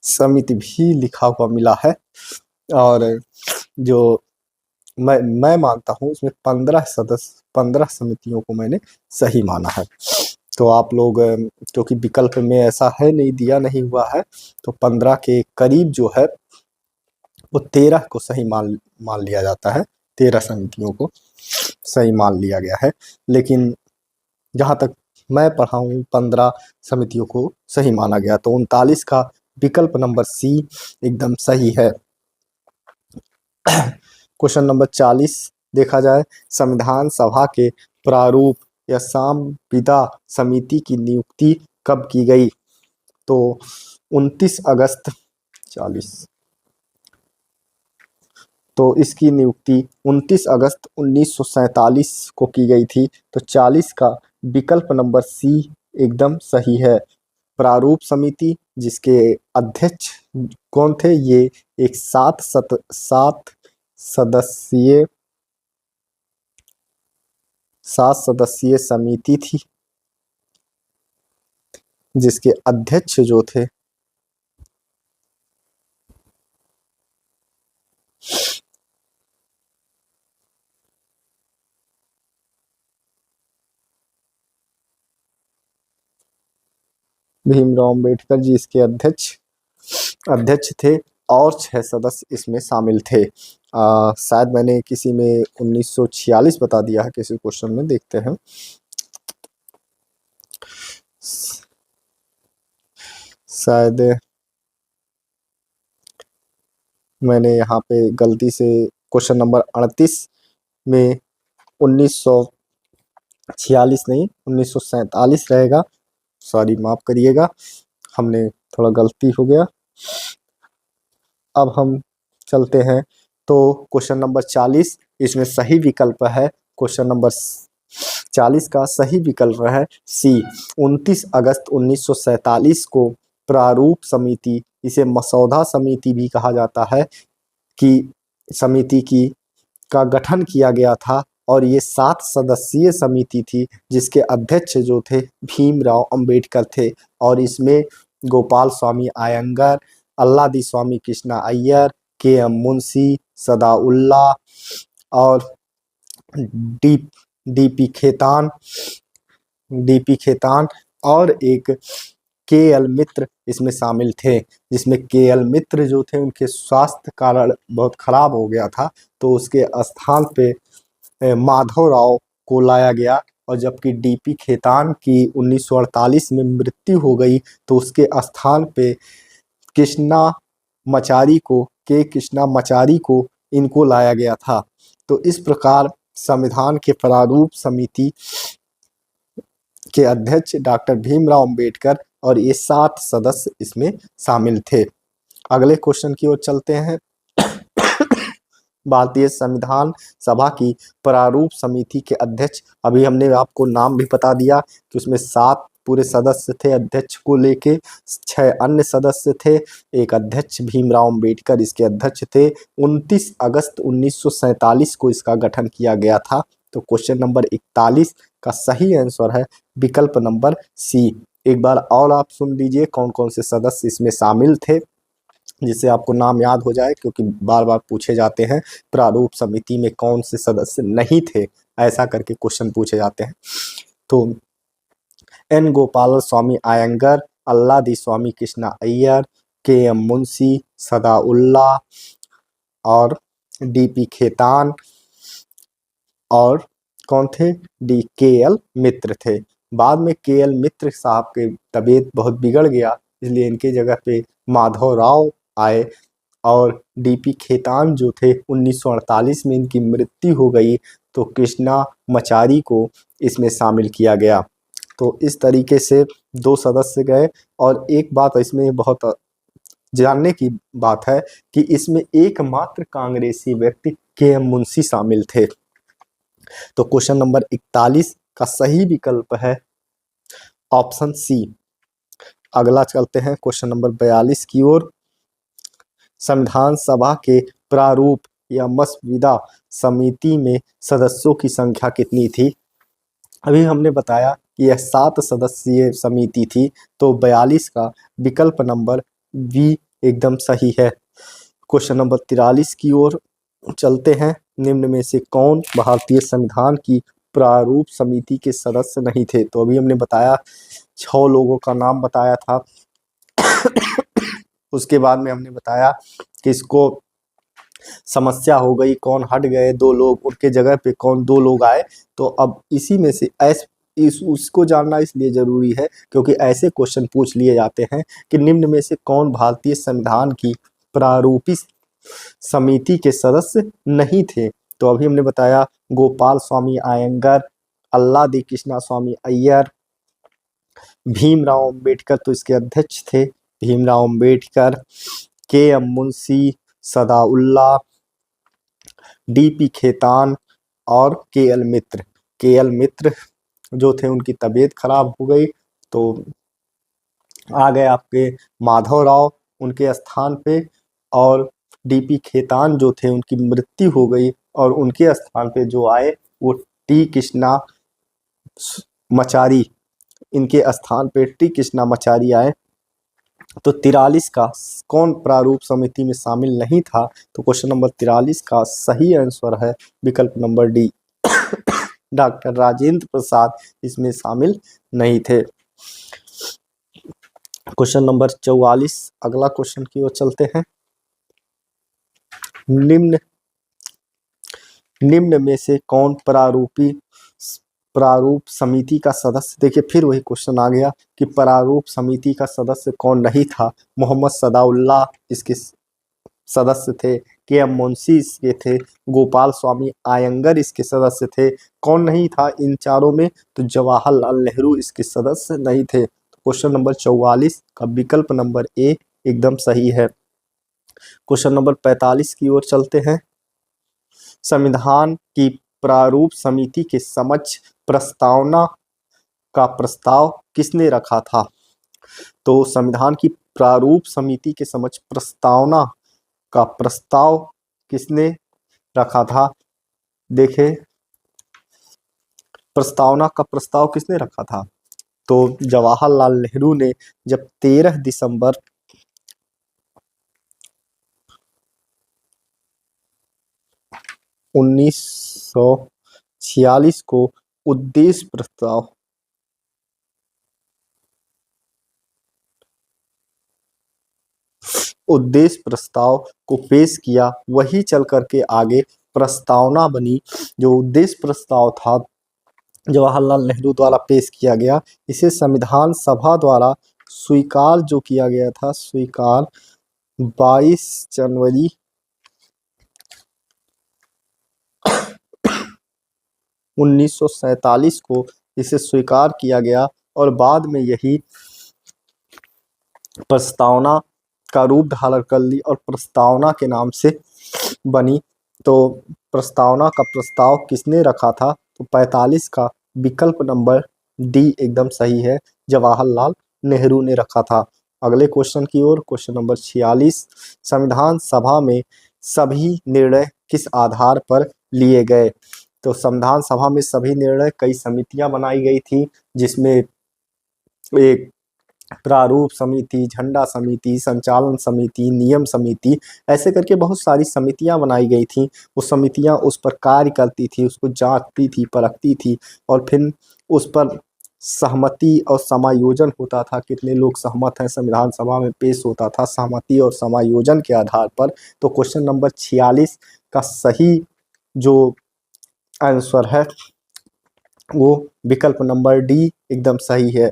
समिति भी लिखा हुआ मिला है। और जो मैं मानता हूँ उसमें 15 समितियों को मैंने सही माना है। तो आप लोग, क्योंकि विकल्प में ऐसा है नहीं, दिया नहीं हुआ है, तो 15 के करीब जो है वो 13 को सही मान लिया जाता है। 13 समितियों को सही मान लिया गया है, लेकिन जहाँ तक मैं पढ़ा हूँ 15 समितियों को सही माना गया। तो 39 का विकल्प नंबर सी एकदम सही है। क्वेश्चन नंबर 40 देखा जाए, संविधान सभा के प्रारूप या संविदा समिति की नियुक्ति कब की गई? तो 29 अगस्त 40, तो इसकी नियुक्ति 29 अगस्त 1947 को की गई थी। तो 40 का विकल्प नंबर सी एकदम सही है। प्रारूप समिति जिसके अध्यक्ष कौन थे? ये एक 7 सदस्यीय समिति थी, जिसके अध्यक्ष जो थे भीमराव अंबेडकर जी, इसके अध्यक्ष थे, और 6 सदस्य इसमें शामिल थे। शायद मैंने किसी में 1946 बता दिया है, किसी क्वेश्चन में देखते हैं। शायद मैंने यहाँ पे गलती से क्वेश्चन नंबर 38 में 1946 नहीं 1947 रहेगा, सॉरी माफ करिएगा, हमने थोड़ा गलती हो गया। अब हम चलते हैं, तो क्वेश्चन नंबर 40 इसमें सही विकल्प है। क्वेश्चन नंबर 40 का सही विकल्प है सी। 29 अगस्त 1947 को प्रारूप समिति, इसे मसौदा समिति भी कहा जाता है, कि समिति का गठन किया गया था, और ये 7 सदस्यीय समिति थी, जिसके अध्यक्ष जो थे भीमराव अंबेडकर थे, और इसमें गोपाल स्वामी अयंगर, अल्लादी स्वामी कृष्णा अय्यर, के.एम. मुंशी, सदाउल्ला और डीपी खेतान और एक के.एल. मित्र इसमें शामिल थे, जिसमें के.एल. मित्र जो थे उनके स्वास्थ्य कारण बहुत खराब हो गया था, तो उसके स्थान पे माधव राव को लाया गया, और जबकि डीपी खेतान की 1948 में मृत्यु हो गई, तो उसके स्थान पे कृष्णा मचारी को इनको लाया गया था। तो इस प्रकार संविधान के प्रारूप समिति के अध्यक्ष डॉक्टर भीमराव अंबेडकर और ये 7 सदस्य इसमें शामिल थे। अगले क्वेश्चन की ओर चलते हैं। भारतीय संविधान सभा की प्रारूप समिति के अध्यक्ष, अभी हमने आपको नाम भी बता दिया कि उसमें 7 पूरे सदस्य थे अध्यक्ष को लेके, 6 अन्य सदस्य थे, एक अध्यक्ष भीमराव अंबेडकर इसके अध्यक्ष थे। 29 अगस्त 1947 को इसका गठन किया गया था। तो क्वेश्चन नंबर 41 का सही आंसर है विकल्प नंबर सी। एक बार और आप सुन लीजिए कौन कौन से सदस्य इसमें शामिल थे, जिससे आपको नाम याद हो जाए, क्योंकि बार बार पूछे जाते हैं प्रारूप समिति में कौन से सदस्य नहीं थे, ऐसा करके क्वेश्चन पूछे जाते हैं। तो एन गोपाल स्वामी आयंगर, अल्लादी स्वामी कृष्णा अय्यर, के एम मुंशी, सदाउल्ला और डीपी खेतान और कौन थे, डी के एल मित्र थे। बाद में के एल मित्र साहब के तबीयत बहुत बिगड़ गया, इसलिए इनके जगह पे माधव राव आए और डीपी खेतान जो थे 1948 में इनकी मृत्यु हो गई, तो कृष्णा मचारी को इसमें शामिल किया गया। तो इस तरीके से 2 सदस्य गए। और एक बात इसमें बहुत जानने की बात है कि इसमें एकमात्र कांग्रेसी व्यक्ति के एम मुंशी शामिल थे। तो क्वेश्चन नंबर 41 का सही विकल्प है ऑप्शन सी। अगला चलते हैं क्वेश्चन नंबर 42 की ओर। संविधान सभा के प्रारूप या मसविदा समिति में सदस्यों की संख्या कितनी थी? अभी हमने बताया कि यह 7 सदस्यीय समिति थी, तो 42 का विकल्प नंबर बी एकदम सही है। क्वेश्चन नंबर 43 की ओर चलते हैं। निम्न में से कौन भारतीय संविधान की प्रारूप समिति के सदस्य नहीं थे? तो अभी हमने बताया 6 लोगों का नाम बताया था। उसके बाद में हमने बताया कि इसको समस्या हो गई, कौन हट गए 2 लोग, उनके जगह पे कौन 2 लोग आए। तो अब इसी में से उसको जानना इसलिए जरूरी है क्योंकि ऐसे क्वेश्चन पूछ लिए जाते हैं कि निम्न में से कौन भारतीय संविधान की प्रारूपी समिति के सदस्य नहीं थे। तो अभी हमने बताया गोपाल स्वामी आयंगर, अल्लादी कृष्णा स्वामी अय्यर, भीमराव अंबेडकर तो इसके अध्यक्ष थे, भीमराव अंबेडकर, के एम मुंशी, सदाउल्ला, डीपी खेतान और के एल मित्र। के एल मित्र जो थे उनकी तबीयत खराब हो गई, तो आ गए आपके माधव राव उनके स्थान पे, और डीपी खेतान जो थे उनकी मृत्यु हो गई और उनके स्थान पे जो आए वो टी कृष्णा मचारी, इनके स्थान पे टी कृष्णा मचारी आए। तो 43 का कौन प्रारूप समिति में शामिल नहीं था? तो क्वेश्चन नंबर 43 का सही आंसर है विकल्प number D. Doctor Rajendra Prasad इसमें शामिल नहीं थे। क्वेश्चन नंबर 44, अगला क्वेश्चन की ओर चलते हैं। निम्न में से कौन प्रारूप समिति का सदस्य, देखिए फिर वही क्वेश्चन आ गया कि प्रारूप समिति का सदस्य कौन नहीं था। मोहम्मद सदाउल्ला इसके सदस्य थे, के एम मुंशी इसके थे, गोपाल स्वामी आयंगर इसके सदस्य थे। कौन नहीं था इन चारों में? तो जवाहरलाल नेहरू इसके सदस्य नहीं थे। क्वेश्चन नंबर 44 का विकल्प नंबर ए एकदम सही है। क्वेश्चन नंबर 45 की ओर चलते हैं। संविधान की प्रारूप समिति के समक्ष प्रस्तावना का प्रस्ताव किसने रखा था? तो संविधान की प्रारूप समिति के समक्ष प्रस्तावना का प्रस्ताव किसने रखा था? देखें, प्रस्तावना का प्रस्ताव किसने रखा था? तो जवाहरलाल नेहरू ने जब 13 दिसंबर 1946 को उद्देश्य प्रस्ताव को पेश किया, वही चल करके आगे प्रस्तावना बनी। जो उद्देश्य प्रस्ताव था जवाहरलाल नेहरू द्वारा पेश किया गया। इसे संविधान सभा द्वारा स्वीकार जो किया गया था, स्वीकार 22 जनवरी 1947 को इसे स्वीकार किया गया और बाद में यही प्रस्तावना का रूप धारण कर ली और प्रस्तावना के नाम से बनी। तो प्रस्तावना का प्रस्ताव किसने रखा था? तो 45 का विकल्प नंबर डी एकदम सही है, जवाहरलाल नेहरू ने रखा था। अगले क्वेश्चन की ओर, क्वेश्चन नंबर 46, संविधान सभा में सभी निर्णय किस आधार पर लिए गए? तो संविधान सभा में सभी निर्णय, कई समितियां बनाई गई थी, जिसमें एक प्रारूप समिति, झंडा समिति, संचालन समिति, नियम समिति, ऐसे करके बहुत सारी समितियां बनाई गई थी। वो समितियां उस पर कार्य करती थी, उसको जांचती थी, परखती थी और फिर उस पर सहमति और समायोजन होता था। कितने लोग सहमत हैं, संविधान सभा में पेश होता था सहमति और समायोजन के आधार पर। तो क्वेश्चन नंबर 46 का सही जो आंसर है वो विकल्प नंबर डी एकदम सही है।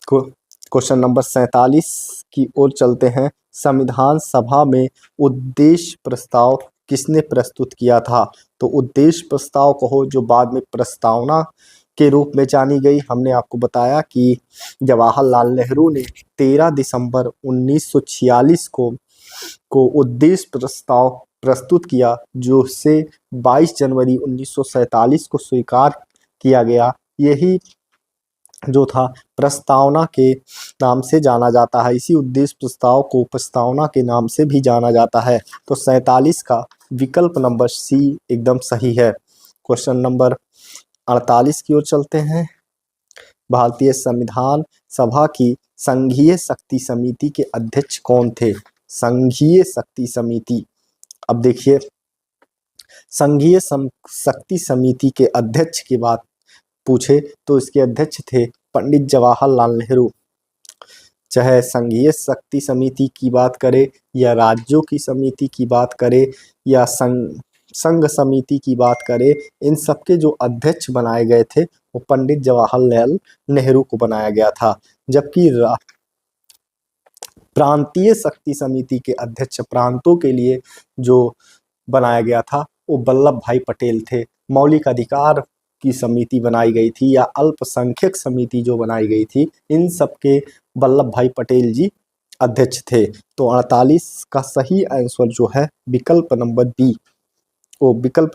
क्वेश्चन नंबर 47 की ओर चलते हैं। संविधान सभा में उद्देश्य प्रस्ताव किसने प्रस्तुत किया था? तो उद्देश्य प्रस्ताव कहो जो बाद में प्रस्तावना के रूप में जानी गई। हमने आपको बताया कि जवाहरलाल नेहरू ने 13 दिसंबर 1946 को उद्देश्य प्रस्ताव प्रस्तुत किया, जो से 22 जनवरी 1947 को स्वीकार किया गया। यही जो था प्रस्तावना के नाम से जाना जाता है। इसी उद्देश्य प्रस्ताव को प्रस्तावना के नाम से भी जाना जाता है। तो 47 का विकल्प नंबर सी एकदम सही है। क्वेश्चन नंबर 48 की ओर चलते हैं। भारतीय संविधान सभा की संघीय शक्ति समिति के अध्यक्ष कौन थे? संघीय शक्ति समिति, अब देखिए, संघीय शक्ति समिति के अध्यक्ष की बात पूछे तो इसके अध्यक्ष थे पंडित जवाहरलाल नेहरू। चाहे संघीय शक्ति समिति की बात करें या राज्यों की समिति की बात करें या संघ समिति की बात करें, इन सबके जो अध्यक्ष बनाए गए थे वो पंडित जवाहरलाल नेहरू को बनाया गया था। जबकि प्रांतीय शक्ति समिति के अध्यक्ष, प्रांतों के लिए जो बनाया गया था, वो वल्लभ भाई पटेल थे। मौलिक अधिकार की समिति बनाई गई थी या अल्पसंख्यक समिति जो बनाई गई थी, इन सब के वल्लभ भाई पटेल जी अध्यक्ष थे। तो 48 का सही आंसर जो है विकल्प नंबर बी, वो विकल्प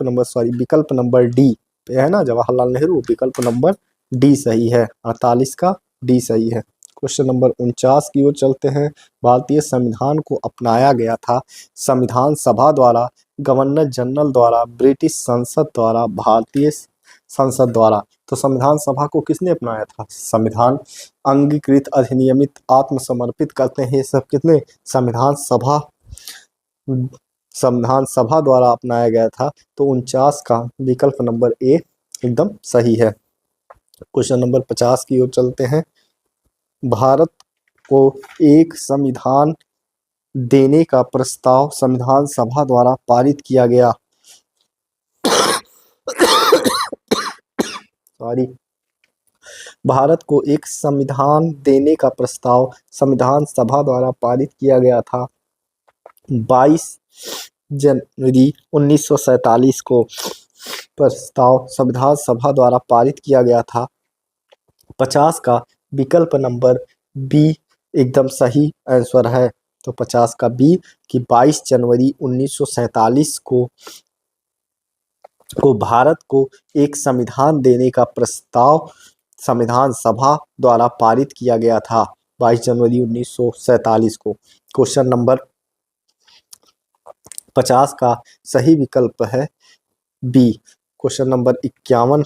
नंबर डी है ना, जवाहरलाल नेहरू, विकल्प नंबर डी सही है। 48 का डी सही है। क्वेश्चन नंबर 49 की ओर चलते हैं। भारतीय संविधान को अपनाया गया था संविधान सभा द्वारा, गवर्नर जनरल द्वारा, ब्रिटिश संसद द्वारा, भारतीय संसद द्वारा। तो संविधान सभा को किसने अपनाया था? संविधान अंगीकृत, अधिनियमित, आत्मसमर्पित करते हैं, ये सब कितने? संविधान सभा द्वारा अपनाया गया था। तो 49 का विकल्प नंबर ए एकदम सही है। क्वेश्चन नंबर 50 की ओर चलते हैं। भारत को एक संविधान देने का प्रस्ताव संविधान सभा द्वारा पारित किया गया। भारत को एक संविधान देने का प्रस्ताव संविधान सभा द्वारा पारित किया गया था 22 जनवरी 1947 को। प्रस्ताव संविधान सभा द्वारा पारित किया गया था। 50 का विकल्प नंबर बी एकदम सही आंसर है। तो 50 का बी कि 22 जनवरी 1947 को भारत को एक संविधान देने का प्रस्ताव संविधान सभा द्वारा पारित किया गया था 22 जनवरी 1947 को। क्वेश्चन नंबर 50 का सही विकल्प है बी। क्वेश्चन नंबर 51,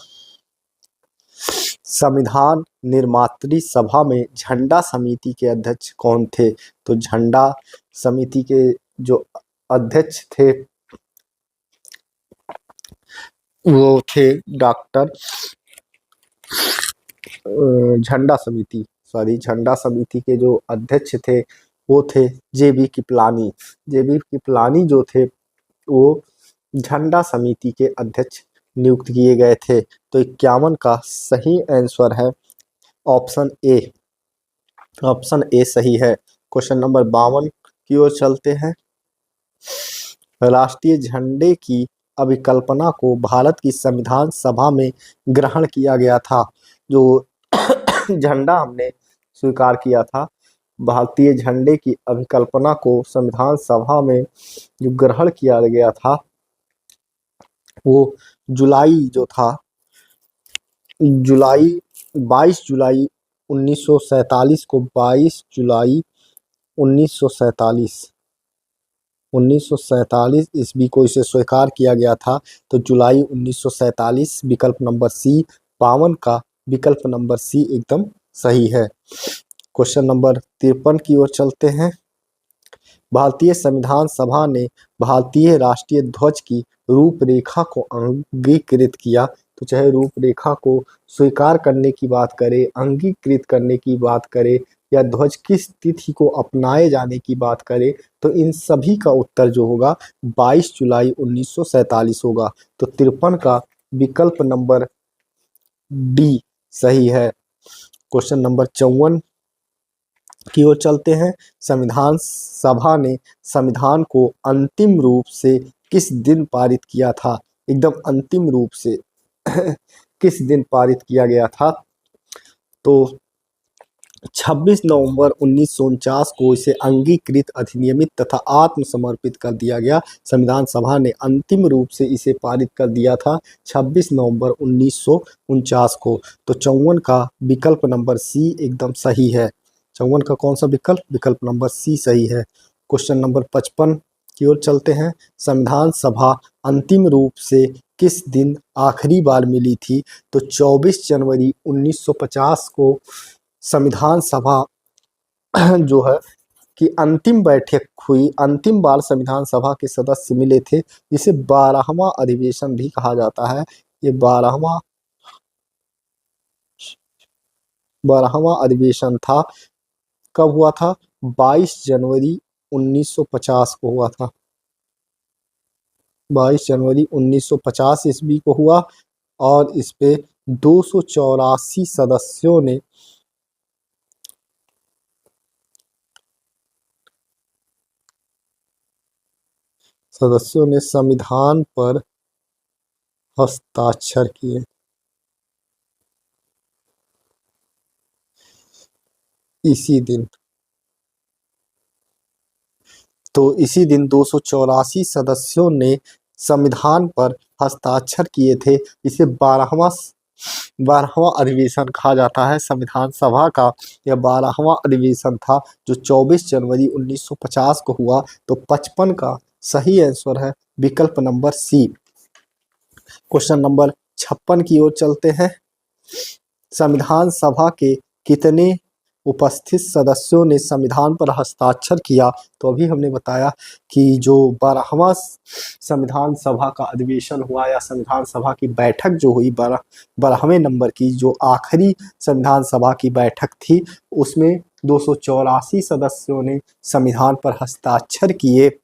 संविधान निर्मात्री सभा में झंडा समिति के अध्यक्ष कौन थे? तो झंडा समिति के जो अध्यक्ष थे वो थे डॉक्टर झंडा समिति के जो अध्यक्ष थे वो थे जेबी कृपलानी जो थे वो झंडा समिति के अध्यक्ष नियुक्त किए गए थे। तो 51 का सही आंसर है ऑप्शन ए। ऑप्शन ए सही है। क्वेश्चन नंबर 52 की ओर चलते हैं। राष्ट्रीय झंडे की अभिकल्पना को भारत की संविधान सभा में ग्रहण किया गया था। जो झंडा हमने स्वीकार किया था, भारतीय झंडे की अभिकल्पना को संविधान सभा में जो ग्रहण किया गया था, वो जुलाई जो था, जुलाई 22 जुलाई 1947 को, 22 जुलाई 1947 1947 ईस्वी को इसे स्वीकार किया गया था। तो जुलाई 1947 विकल्प नंबर सी। 52 का विकल्प नंबर सी एकदम सही है। क्वेश्चन नंबर 53 की ओर चलते हैं। भारतीय संविधान सभा ने भारतीय राष्ट्रीय ध्वज की रूपरेखा को अंगीकृत किया। तो चाहे रूपरेखा को स्वीकार करने की बात करें, अंगीकृत करने की बात करें, या ध्वज किस तिथि को अपनाए जाने की बात करें, तो इन सभी का उत्तर जो होगा 22 जुलाई 1947 होगा। तो 53 का विकल्प नंबर डी सही है। क्वेश्चन नंबर 54 की ओर चलते हैं। संविधान सभा ने संविधान को अंतिम रूप से किस दिन पारित किया था? एकदम अंतिम रूप से किस दिन पारित किया गया था? तो 26 नवंबर 1949 को इसे अंगीकृत, अधिनियमित तथा आत्मसमर्पित कर दिया गया। संविधान सभा ने अंतिम रूप से इसे पारित कर दिया था 26 नवंबर 1949 को। तो 54 का विकल्प नंबर सी एकदम सही है। 54 का कौन सा विकल्प? विकल्प नंबर सी सही है। क्वेश्चन नंबर 55 की ओर चलते हैं। संविधान सभा अंतिम रूप से किस दिन आखिरी बार मिली थी? तो 24 जनवरी 1950 को संविधान सभा जो है कि अंतिम बैठक हुई। अंतिम बार संविधान सभा के सदस्य मिले थे, जिसे 12वां अधिवेशन भी कहा जाता है। ये 12वां अधिवेशन था। कब हुआ था? 22 जनवरी 1950 को हुआ था। 22 जनवरी 1950 ईस्वी को हुआ, और इस पे 284 सदस्यों ने संविधान पर हस्ताक्षर किए। इसी दिन, तो इसी दिन 284 सदस्यों ने संविधान पर हस्ताक्षर किए थे। इसे 12वां अधिवेशन कहा जाता है संविधान सभा का। यह 12वां अधिवेशन था जो 24 जनवरी 1950 को हुआ। तो 55 का सही आंसर है विकल्प नंबर सी। क्वेश्चन नंबर 56 की ओर चलते हैं। संविधान सभा के कितने उपस्थित सदस्यों ने संविधान पर हस्ताक्षर किया? तो अभी हमने बताया कि जो 12वां संविधान सभा का अधिवेशन हुआ, या संविधान सभा की बैठक जो हुई, 12वें नंबर की जो आखिरी संविधान सभा की बैठक थी, उसमें 284 सदस्यों ने संविधान पर हस्ताक्षर किए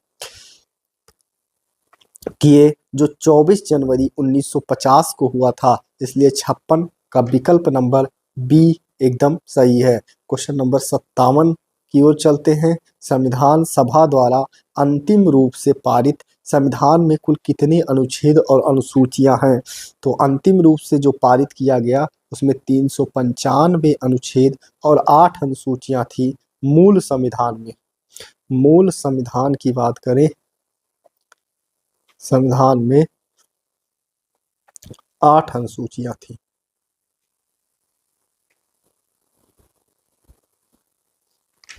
जो 24 जनवरी 1950 को हुआ था। इसलिए 56 का विकल्प नंबर बी एकदम सही है। क्वेश्चन नंबर 57 की ओर चलते हैं। संविधान सभा द्वारा अंतिम रूप से पारित संविधान में कुल कितने अनुच्छेद और अनुसूचियां हैं? तो अंतिम रूप से जो पारित किया गया उसमें 395 अनुच्छेद और 8 अनुसूचियां थी। मूल संविधान में, मूल संविधान की बात करें, संविधान में 8 अनुसूचियां थी।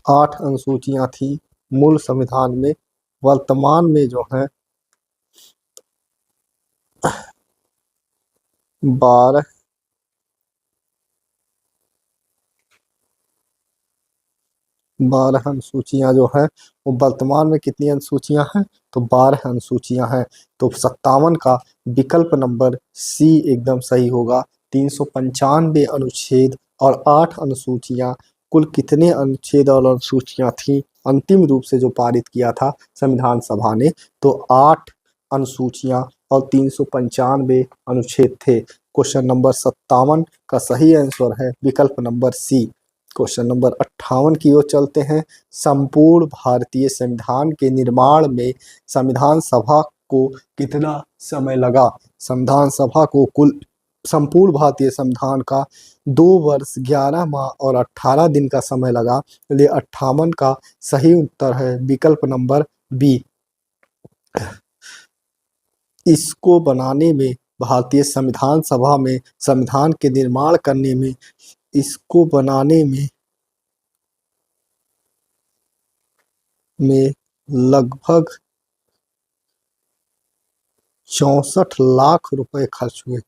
8 अनुसूचियां थी मूल संविधान में। वर्तमान में जो है 12 अनुसूचियां जो है, वो वर्तमान में कितनी अनुसूचियां हैं? तो 12 अनुसूचियां हैं। तो 57 का विकल्प नंबर सी एकदम सही होगा। 395 अनुच्छेद और 8 अनुसूचियां, कुल कितने अनुच्छेद और अनुसूचियां थी अंतिम रूप से जो पारित किया था संविधान सभा ने? तो 8 अनुसूचियां और 395 अनुच्छेद थे। क्वेश्चन नंबर 57 का सही आंसर है विकल्प नंबर सी। क्वेश्चन नंबर 58 की ओर चलते हैं। संपूर्ण भारतीय संविधान के निर्माण में संविधान सभा को कितना समय लगा? संविधान सभा को कुल संपूर्ण भारतीय संविधान का 2 वर्ष 11 माह और 18 दिन का समय लगा। इसलिए 58 का सही उत्तर है विकल्प नंबर बी। इसको बनाने में, भारतीय संविधान सभा में संविधान के निर्माण करने में, इसको बनाने में लगभग 64 लाख रुपए खर्च हुए।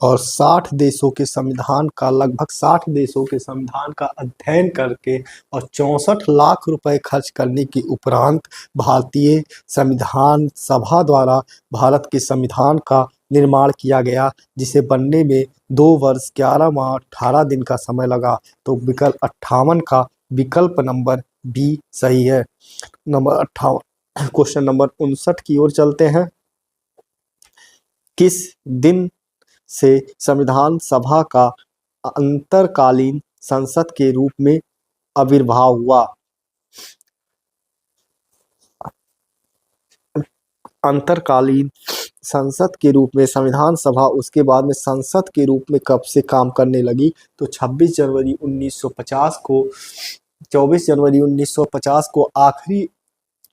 और 60 देशों के संविधान का, लगभग 60 देशों के संविधान का अध्ययन करके और 64 लाख रुपए खर्च करने के उपरांत भारतीय संविधान सभा द्वारा भारत के संविधान का निर्माण किया गया, जिसे बनने में 2 वर्ष 11 माह 18 दिन का समय लगा। तो विकल्प 58 का विकल्प नंबर बी सही है। नंबर 58 क्वेश्चन नंबर 59 की ओर चलते हैं। किस दिन से संविधान सभा का अंतरकालीन संसद के रूप में आविर्भाव हुआ? अंतरकालीन संसद के रूप में संविधान सभा उसके बाद में संसद के रूप में कब से काम करने लगी? तो 26 जनवरी 1950 को, 24 जनवरी 1950 को आखिरी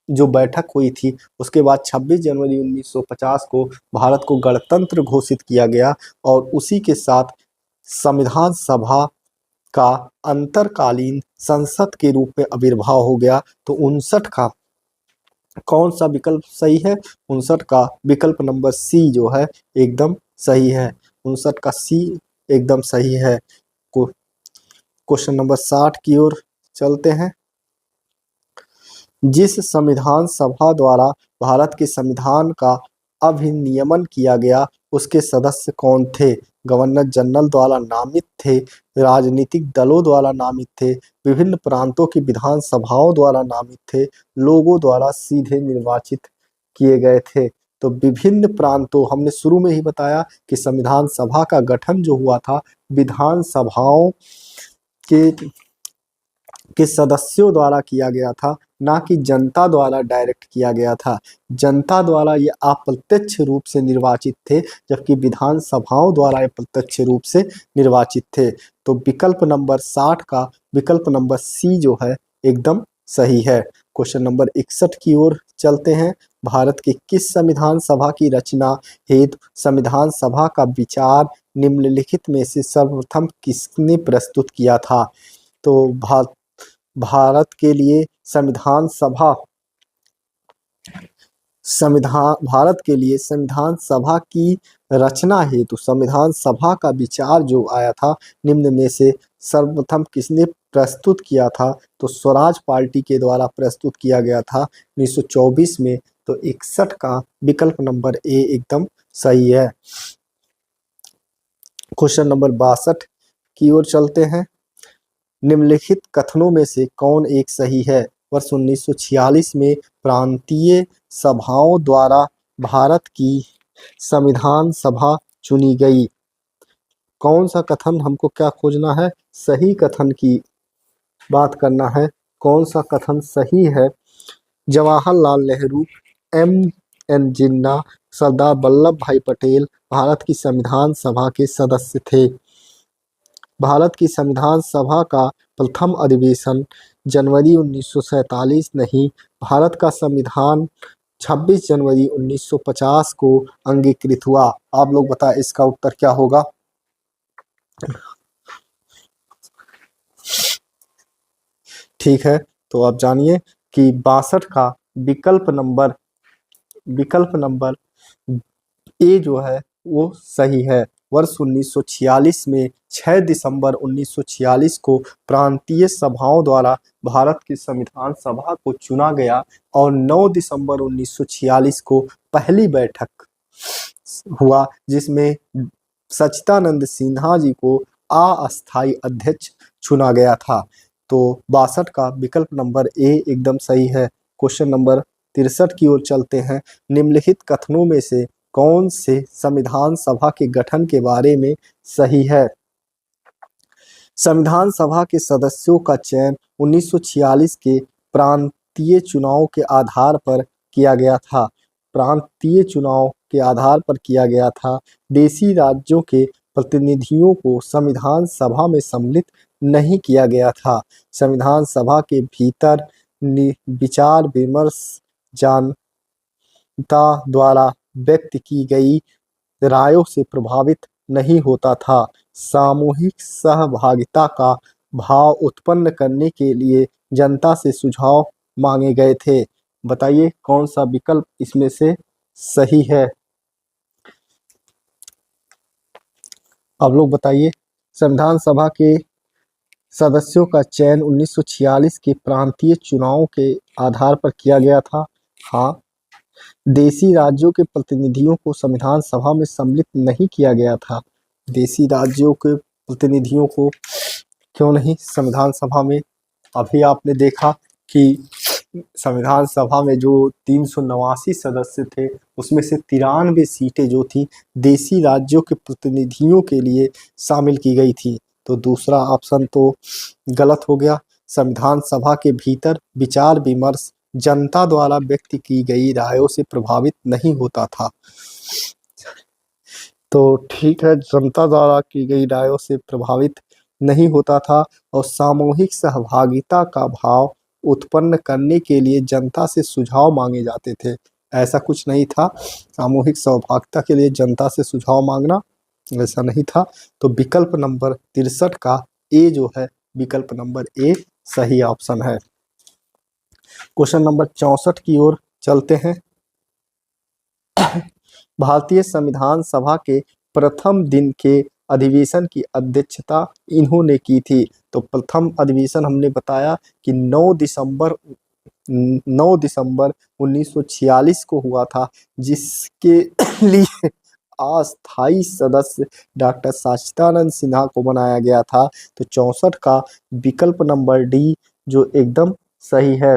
जो बैठक हुई थी, उसके बाद 26 जनवरी 1950 को भारत को गणतंत्र घोषित किया गया और उसी के साथ संविधान सभा का अंतरकालीन संसद के रूप में आविर्भाव हो गया। तो 59 का कौन सा विकल्प सही है? 59 का विकल्प नंबर सी जो है एकदम सही है। 59 का सी एकदम सही है। क्वेश्चन नंबर 60 की ओर चलते हैं। जिस संविधान सभा द्वारा भारत के संविधान का अभिनियमन किया गया, उसके सदस्य कौन थे? गवर्नर जनरल द्वारा नामित थे, राजनीतिक दलों द्वारा नामित थे, विभिन्न प्रांतों की विधान सभाओं द्वारा नामित थे, लोगों द्वारा सीधे निर्वाचित किए गए थे? तो विभिन्न प्रांतों, हमने शुरू में ही बताया कि संविधान सभा का गठन जो हुआ था विधान सभाओं के सदस्यों द्वारा किया गया था, ना कि जनता द्वारा डायरेक्ट किया गया था। जनता द्वारा ये अप्रत्यक्ष रूप से निर्वाचित थे, जबकि विधान सभाओं द्वारा ये प्रत्यक्ष रूप से निर्वाचित थे। तो विकल्प नंबर 60 का विकल्प नंबर सी जो है एकदम सही है। क्वेश्चन नंबर 61 की ओर चलते हैं। भारत के किस संविधान सभा की रचना हेतु संविधान सभा का विचार निम्नलिखित में से सर्वप्रथम किसने प्रस्तुत किया था? तो भारत के लिए संविधान सभा की रचना हेतु संविधान सभा का विचार जो आया था, निम्न में से सर्वप्रथम किसने प्रस्तुत किया था? तो स्वराज पार्टी के द्वारा प्रस्तुत किया गया था 1924 में। तो 61 का विकल्प नंबर ए एकदम सही है। क्वेश्चन नंबर 62 की ओर चलते हैं। निम्नलिखित कथनों में से कौन एक सही है? वर्ष 1946 में प्रांतीय सभाओं द्वारा भारत की संविधान सभा चुनी गई। कौन सा कथन हमको क्या खोजना है? सही कथन की बात करना है। कौन सा कथन सही है? जवाहरलाल नेहरू, एम.एन. जिन्ना, सरदार वल्लभ भाई पटेल भारत की संविधान सभा के सदस्य थे। भारत की संविधान सभा का प्रथम अधिवेशन जनवरी 1947 नहीं, भारत का संविधान 26 जनवरी 1950 को अंगीकृत हुआ। आप लोग बताएं इसका उत्तर क्या होगा? ठीक है, तो आप जानिए कि 62 का विकल्प नंबर ए जो है वो सही है। वर्ष 1946 में 6 दिसंबर 1946 को प्रांतीय सभाओं द्वारा भारत की संविधान सभा को चुना गया और 9 दिसंबर 1946 को पहली बैठक हुआ, जिसमें सच्चिदानंद सिन्हा जी को अस्थायी अध्यक्ष चुना गया था। तो 62 का विकल्प नंबर ए एकदम सही है। क्वेश्चन नंबर 63 की ओर चलते हैं। निम्नलिखित कथनों में से कौन से संविधान सभा के गठन के बारे में सही है? संविधान सभा के सदस्यों का चयन 1946 के प्रांतीय चुनाव के आधार पर किया गया था। प्रांतीय चुनाव के आधार पर किया गया था। देशी राज्यों के प्रतिनिधियों को संविधान सभा में सम्मिलित नहीं किया गया था। संविधान सभा के भीतर विचार विमर्श जनता द्वारा व्यक्त की गई रायों से प्रभावित नहीं होता था। सामूहिक सहभागिता का भाव उत्पन्न करने के लिए जनता से सुझाव मांगे गए थे। बताइए कौन सा विकल्प इसमें से सही है? आप लोग बताइए। संविधान सभा के सदस्यों का चयन 1946 के प्रांतीय चुनाव के आधार पर किया गया था। हाँ। देशी राज्यों के प्रतिनिधियों को संविधान सभा में सम्मिलित नहीं किया गया था। देशी राज्यों के प्रतिनिधियों को क्यों नहीं संविधान सभा में? अभी आपने देखा कि संविधान सभा में जो 389 सदस्य थे उसमें से 93 सीटें जो थी देशी राज्यों के प्रतिनिधियों के लिए शामिल की गई थी। तो दूसरा ऑप्शन तो गलत हो गया। संविधान सभा के भीतर विचार विमर्श जनता द्वारा व्यक्त की गई रायों से प्रभावित नहीं होता था। तो ठीक है, जनता द्वारा की गई रायों से प्रभावित नहीं होता था और सामूहिक सहभागिता का भाव उत्पन्न करने के लिए जनता से सुझाव मांगे जाते थे। ऐसा कुछ नहीं था। सामूहिक सहभागिता के लिए जनता से सुझाव मांगना ऐसा नहीं था। तो विकल्प नंबर 63 का ए जो है विकल्प नंबर ए सही ऑप्शन है। क्वेश्चन नंबर 64 की ओर चलते हैं। भारतीय संविधान सभा के प्रथम दिन के अधिवेशन की अध्यक्षता इन्होंने की थी। तो प्रथम अधिवेशन हमने बताया कि 9 दिसंबर 1946 को हुआ था, जिसके लिए अस्थायी सदस्य डॉक्टर सच्चिदानंद सिन्हा को बनाया गया था। तो 64 का विकल्प नंबर डी जो एकदम सही है।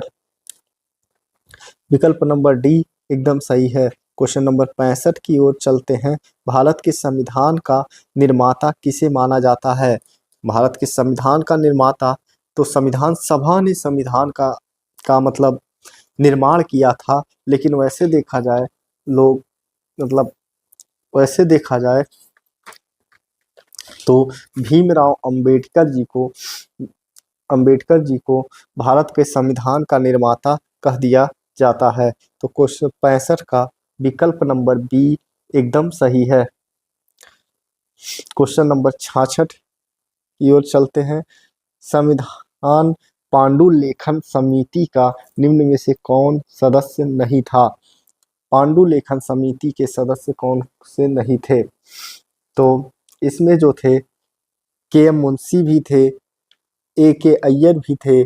विकल्प नंबर डी एकदम सही है। क्वेश्चन नंबर 65 की ओर चलते हैं। भारत के संविधान का निर्माता किसे माना जाता है? भारत के संविधान का निर्माता तो संविधान सभा ने संविधान का मतलब निर्माण किया था, लेकिन वैसे देखा जाए लोग मतलब वैसे देखा जाए तो भीमराव अंबेडकर जी को भारत के संविधान का निर्माता कह दिया जाता है। तो क्वेश्चन 65 का विकल्प नंबर बी एकदम सही है। क्वेश्चन नंबर 66 की ओर चलते हैं। संविधान पांडुलेखन समिति का निम्न में से कौन सदस्य नहीं था? पांडुलेखन समिति के सदस्य कौन से नहीं थे? तो इसमें जो थे के एम मुंशी भी थे, ए के अय्यर भी थे,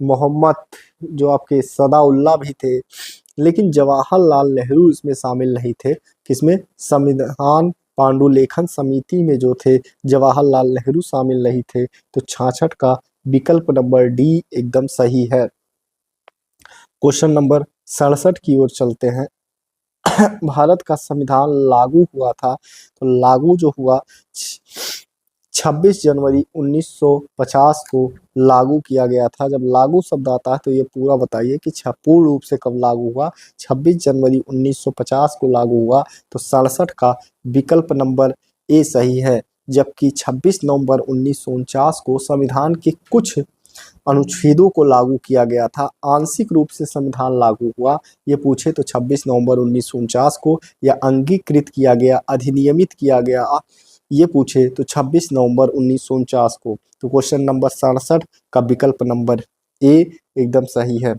मोहम्मद जो आपके सदाउल्ला भी थे, लेकिन जवाहरलाल नेहरू इसमें शामिल नहीं थे। किसमें? संविधान पांडुलेखन समिति में जो थे जवाहरलाल नेहरू शामिल नहीं थे। तो 66 का विकल्प नंबर डी एकदम सही है। क्वेश्चन नंबर 67 की ओर चलते हैं। भारत का संविधान लागू हुआ था, तो लागू जो हुआ 26 जनवरी 1950 को लागू किया गया था। जब लागू शब्द आता है तो ये पूरा बताइए कि पूर्ण रूप से कब लागू हुआ? 26 जनवरी 1950 को लागू हुआ। तो 67 का विकल्प नंबर ए सही है। जबकि 26 नवंबर 1949 को संविधान के कुछ अनुच्छेदों को लागू किया गया था। आंशिक रूप से संविधान लागू हुआ ये पूछे तो 26 नवंबर 1949 को, या अंगीकृत किया गया, अधिनियमित किया गया ये पूछे तो 26 नवंबर 1949 को। तो क्वेश्चन नंबर 67 का विकल्प नंबर ए एकदम सही है।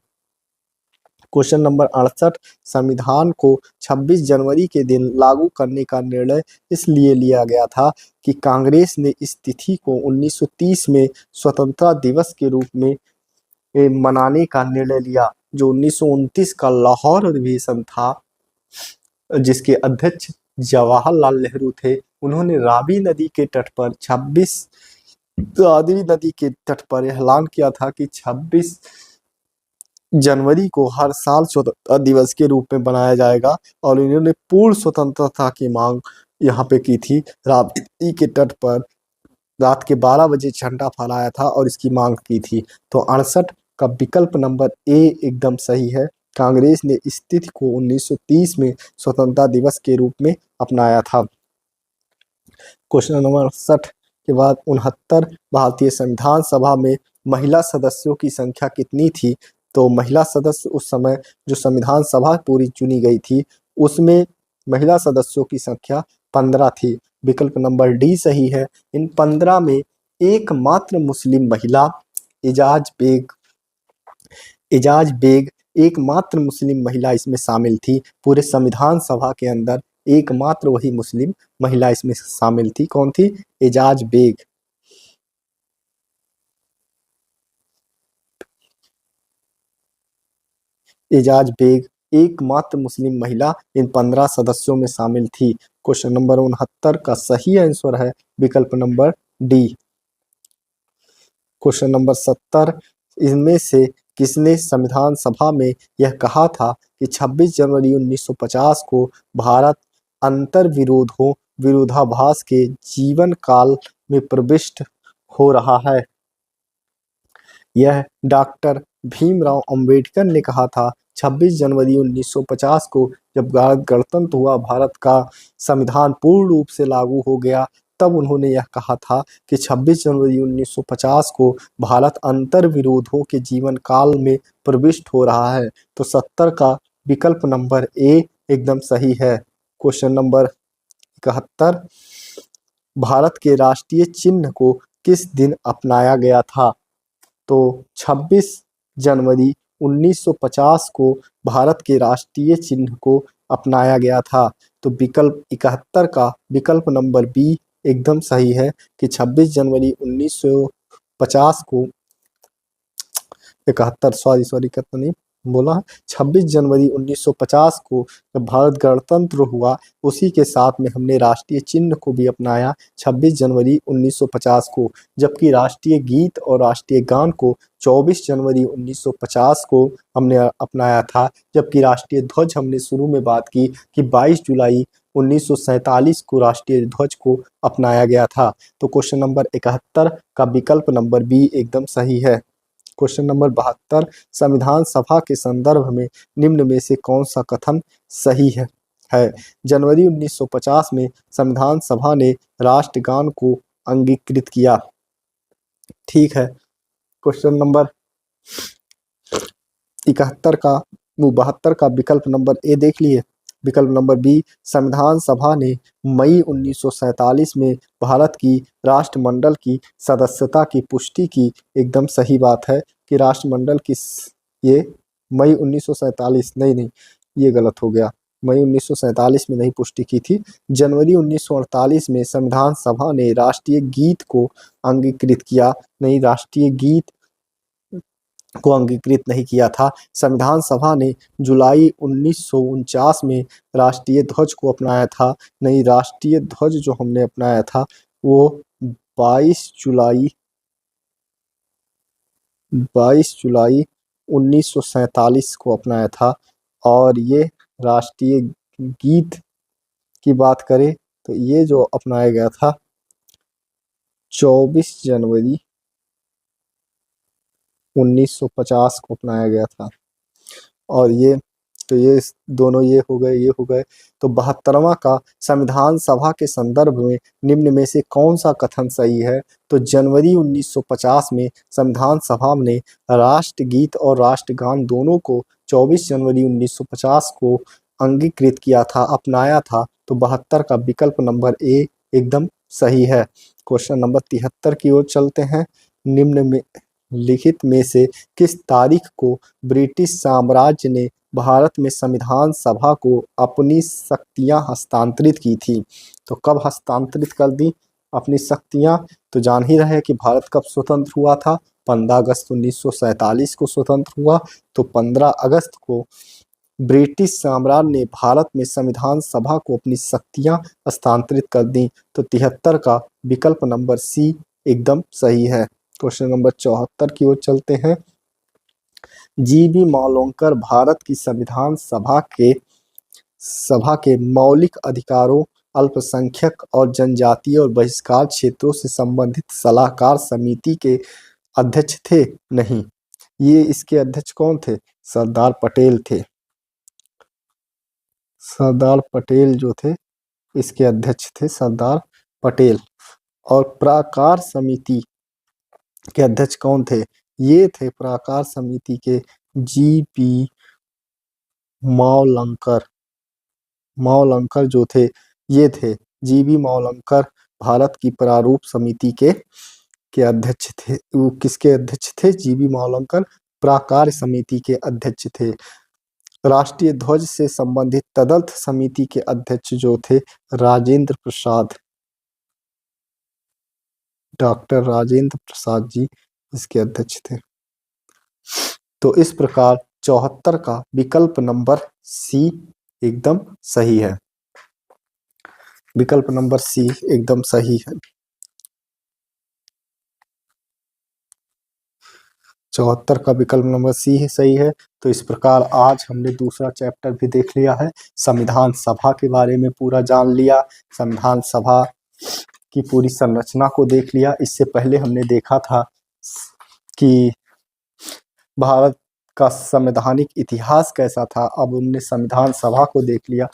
क्वेश्चन नंबर 68, संविधान को 26 जनवरी के दिन लागू करने का निर्णय इसलिए लिया गया था कि कांग्रेस ने इस तिथि को 1930 में स्वतंत्रता दिवस के रूप में मनाने का निर्णय लिया। जो 1929 का लाहौर अधिवेशन था जिसके अध्यक्ष जवाहरलाल नेहरू थे, उन्होंने रावी नदी के तट पर 26 रावी नदी के तट पर ऐलान किया था कि 26 जनवरी को हर साल स्वतंत्रता दिवस के रूप में बनाया जाएगा, और इन्होंने पूर्ण स्वतंत्रता की मांग यहाँ पे की थी। राप्ती के तट पर रात के 12 बजे झंडा फहराया था और इसकी मांग की थी। तो 68 का विकल्प नंबर ए एकदम सही है। कांग्रेस ने इस तिथि को 1930 में स्वतंत्रता दिवस के रूप में अपनाया था। क्वेश्चन नंबर 68 के बाद 69, भारतीय संविधान सभा में महिला सदस्यों की संख्या कितनी थी? तो महिला सदस्य उस समय जो संविधान सभा पूरी चुनी गई थी उसमें महिला सदस्यों की संख्या 15 थी। विकल्प नंबर डी सही है। इन 15 में एकमात्र मुस्लिम महिला एजाज बेग एकमात्र मुस्लिम महिला इसमें शामिल थी। पूरे संविधान सभा के अंदर एकमात्र वही मुस्लिम महिला इसमें शामिल थी। कौन थी? एजाज बेग। एजाज बेग एकमात्र मुस्लिम महिला इन 15 सदस्यों में शामिल थी। क्वेश्चन नंबर 69 का सही आंसर है विकल्प नंबर डी। क्वेश्चन नंबर 70, इनमें से किसने संविधान सभा में यह कहा था कि 26 जनवरी 1950 को भारत अंतर विरोधाभास के जीवन काल में प्रविष्ट हो रहा है? यह डॉक्टर भीमराव अंबेडकर ने कहा था। 26 जनवरी 1950 को जब भारत गणतंत्र हुआ, भारत का संविधान पूर्ण रूप से लागू हो गया, तब उन्होंने यह कहा था कि 26 जनवरी 1950 को भारत अंतर विरोधों के जीवन काल में प्रविष्ट हो रहा है। तो 70 का विकल्प नंबर ए एकदम सही है। क्वेश्चन नंबर 71, भारत के राष्ट्रीय चिन्ह को किस दिन अपनाया गया था? तो 26 जनवरी 1950 को भारत के राष्ट्रीय चिन्ह को अपनाया गया था। तो विकल्प 71 का विकल्प नंबर बी एकदम सही है कि 26 जनवरी 1950 को 71 सॉरी कितना नहीं बोला, 26 जनवरी 1950 को जब भारत गणतंत्र हुआ उसी के साथ में हमने राष्ट्रीय चिन्ह को भी अपनाया 26 जनवरी 1950 को। जबकि राष्ट्रीय गीत और राष्ट्रीय गान को 24 जनवरी 1950 को हमने अपनाया था। जबकि राष्ट्रीय ध्वज हमने शुरू में बात की कि 22 जुलाई 1947 को राष्ट्रीय ध्वज को अपनाया गया था। तो क्वेश्चन नंबर 71 का विकल्प नंबर बी एकदम सही है। क्वेश्चन नंबर 72, संविधान सभा के संदर्भ में निम्न में से कौन सा कथन सही है? जनवरी 1950 में संविधान सभा ने राष्ट्रगान को अंगीकृत किया। ठीक है। क्वेश्चन नंबर 72 का विकल्प नंबर ए देख लिए। विकल्प नंबर बी, संविधान सभा ने मई 1947 में भारत की राष्ट्रमंडल की सदस्यता की पुष्टि की। एकदम सही बात है कि राष्ट्रमंडल की ये मई 1947 नहीं ये गलत हो गया, मई 1947 में नहीं पुष्टि की थी। जनवरी 1948 में संविधान सभा ने राष्ट्रीय गीत को अंगीकृत किया। नहीं, राष्ट्रीय गीत को अंगीकृत नहीं किया था। संविधान सभा ने जुलाई 1949 में राष्ट्रीय ध्वज को अपनाया था। नहीं, राष्ट्रीय ध्वज जो हमने अपनाया था वो 22 जुलाई 1947 को अपनाया था। और ये राष्ट्रीय गीत की बात करें तो ये जो अपनाया गया था 24 जनवरी 1950 को अपनाया गया था। और ये दोनों ये हो गए। तो 72वां का संविधान सभा के संदर्भ में निम्न में से कौन सा कथन सही है? तो जनवरी 1950 में संविधान सभा ने राष्ट्रगीत और राष्ट्रगान दोनों को 24 जनवरी 1950 को अंगीकृत किया था, अपनाया था। तो 72 का विकल्प नंबर ए एकदम सही है। क्वेश्चन नंबर 73 की ओर चलते हैं। निम्न में लिखित में से किस तारीख को ब्रिटिश साम्राज्य ने भारत में संविधान सभा को अपनी शक्तियां हस्तांतरित की थी? तो कब हस्तांतरित कर दी अपनी शक्तियां? तो जान ही रहे कि भारत कब स्वतंत्र हुआ था, 15 अगस्त 1947 को स्वतंत्र हुआ। तो 15 अगस्त को ब्रिटिश साम्राज्य ने भारत में संविधान सभा को अपनी शक्तियां हस्तांतरित कर दी। तो 73 का विकल्प नंबर सी एकदम सही है। क्वेश्चन नंबर 74 की ओर चलते हैं। जीबी मावलंकर भारत की संविधान सभा के मौलिक अधिकारों, अल्पसंख्यक और जनजातीय और बहिष्कार क्षेत्रों से संबंधित सलाहकार समिति के अध्यक्ष थे? नहीं, ये इसके अध्यक्ष कौन थे? सरदार पटेल थे। सरदार पटेल जो थे इसके अध्यक्ष थे, सरदार पटेल। और प्राकार समिति के अध्यक्ष कौन थे? ये थे प्राकार समिति के जीपी मावलंकर। मावलंकर जो थे ये थे जीबी मावलंकर भारत की प्रारूप समिति के अध्यक्ष थे। वो किसके अध्यक्ष थे? जीबी मावलंकर प्राकार समिति के अध्यक्ष थे। राष्ट्रीय ध्वज से संबंधित तदर्थ समिति के अध्यक्ष जो थे राजेंद्र प्रसाद, डॉक्टर राजेंद्र प्रसाद जी इसके अध्यक्ष थे। तो इस प्रकार 74 का विकल्प नंबर सी एकदम सही है। विकल्प नंबर सी एकदम सही है। 74 का विकल्प नंबर सी ही सही है। तो इस प्रकार आज हमने दूसरा चैप्टर भी देख लिया है, संविधान सभा के बारे में पूरा जान लिया, संविधान सभा की पूरी संरचना को देख लिया। इससे पहले हमने देखा था कि भारत का संवैधानिक इतिहास कैसा था, अब हमने संविधान सभा को देख लिया।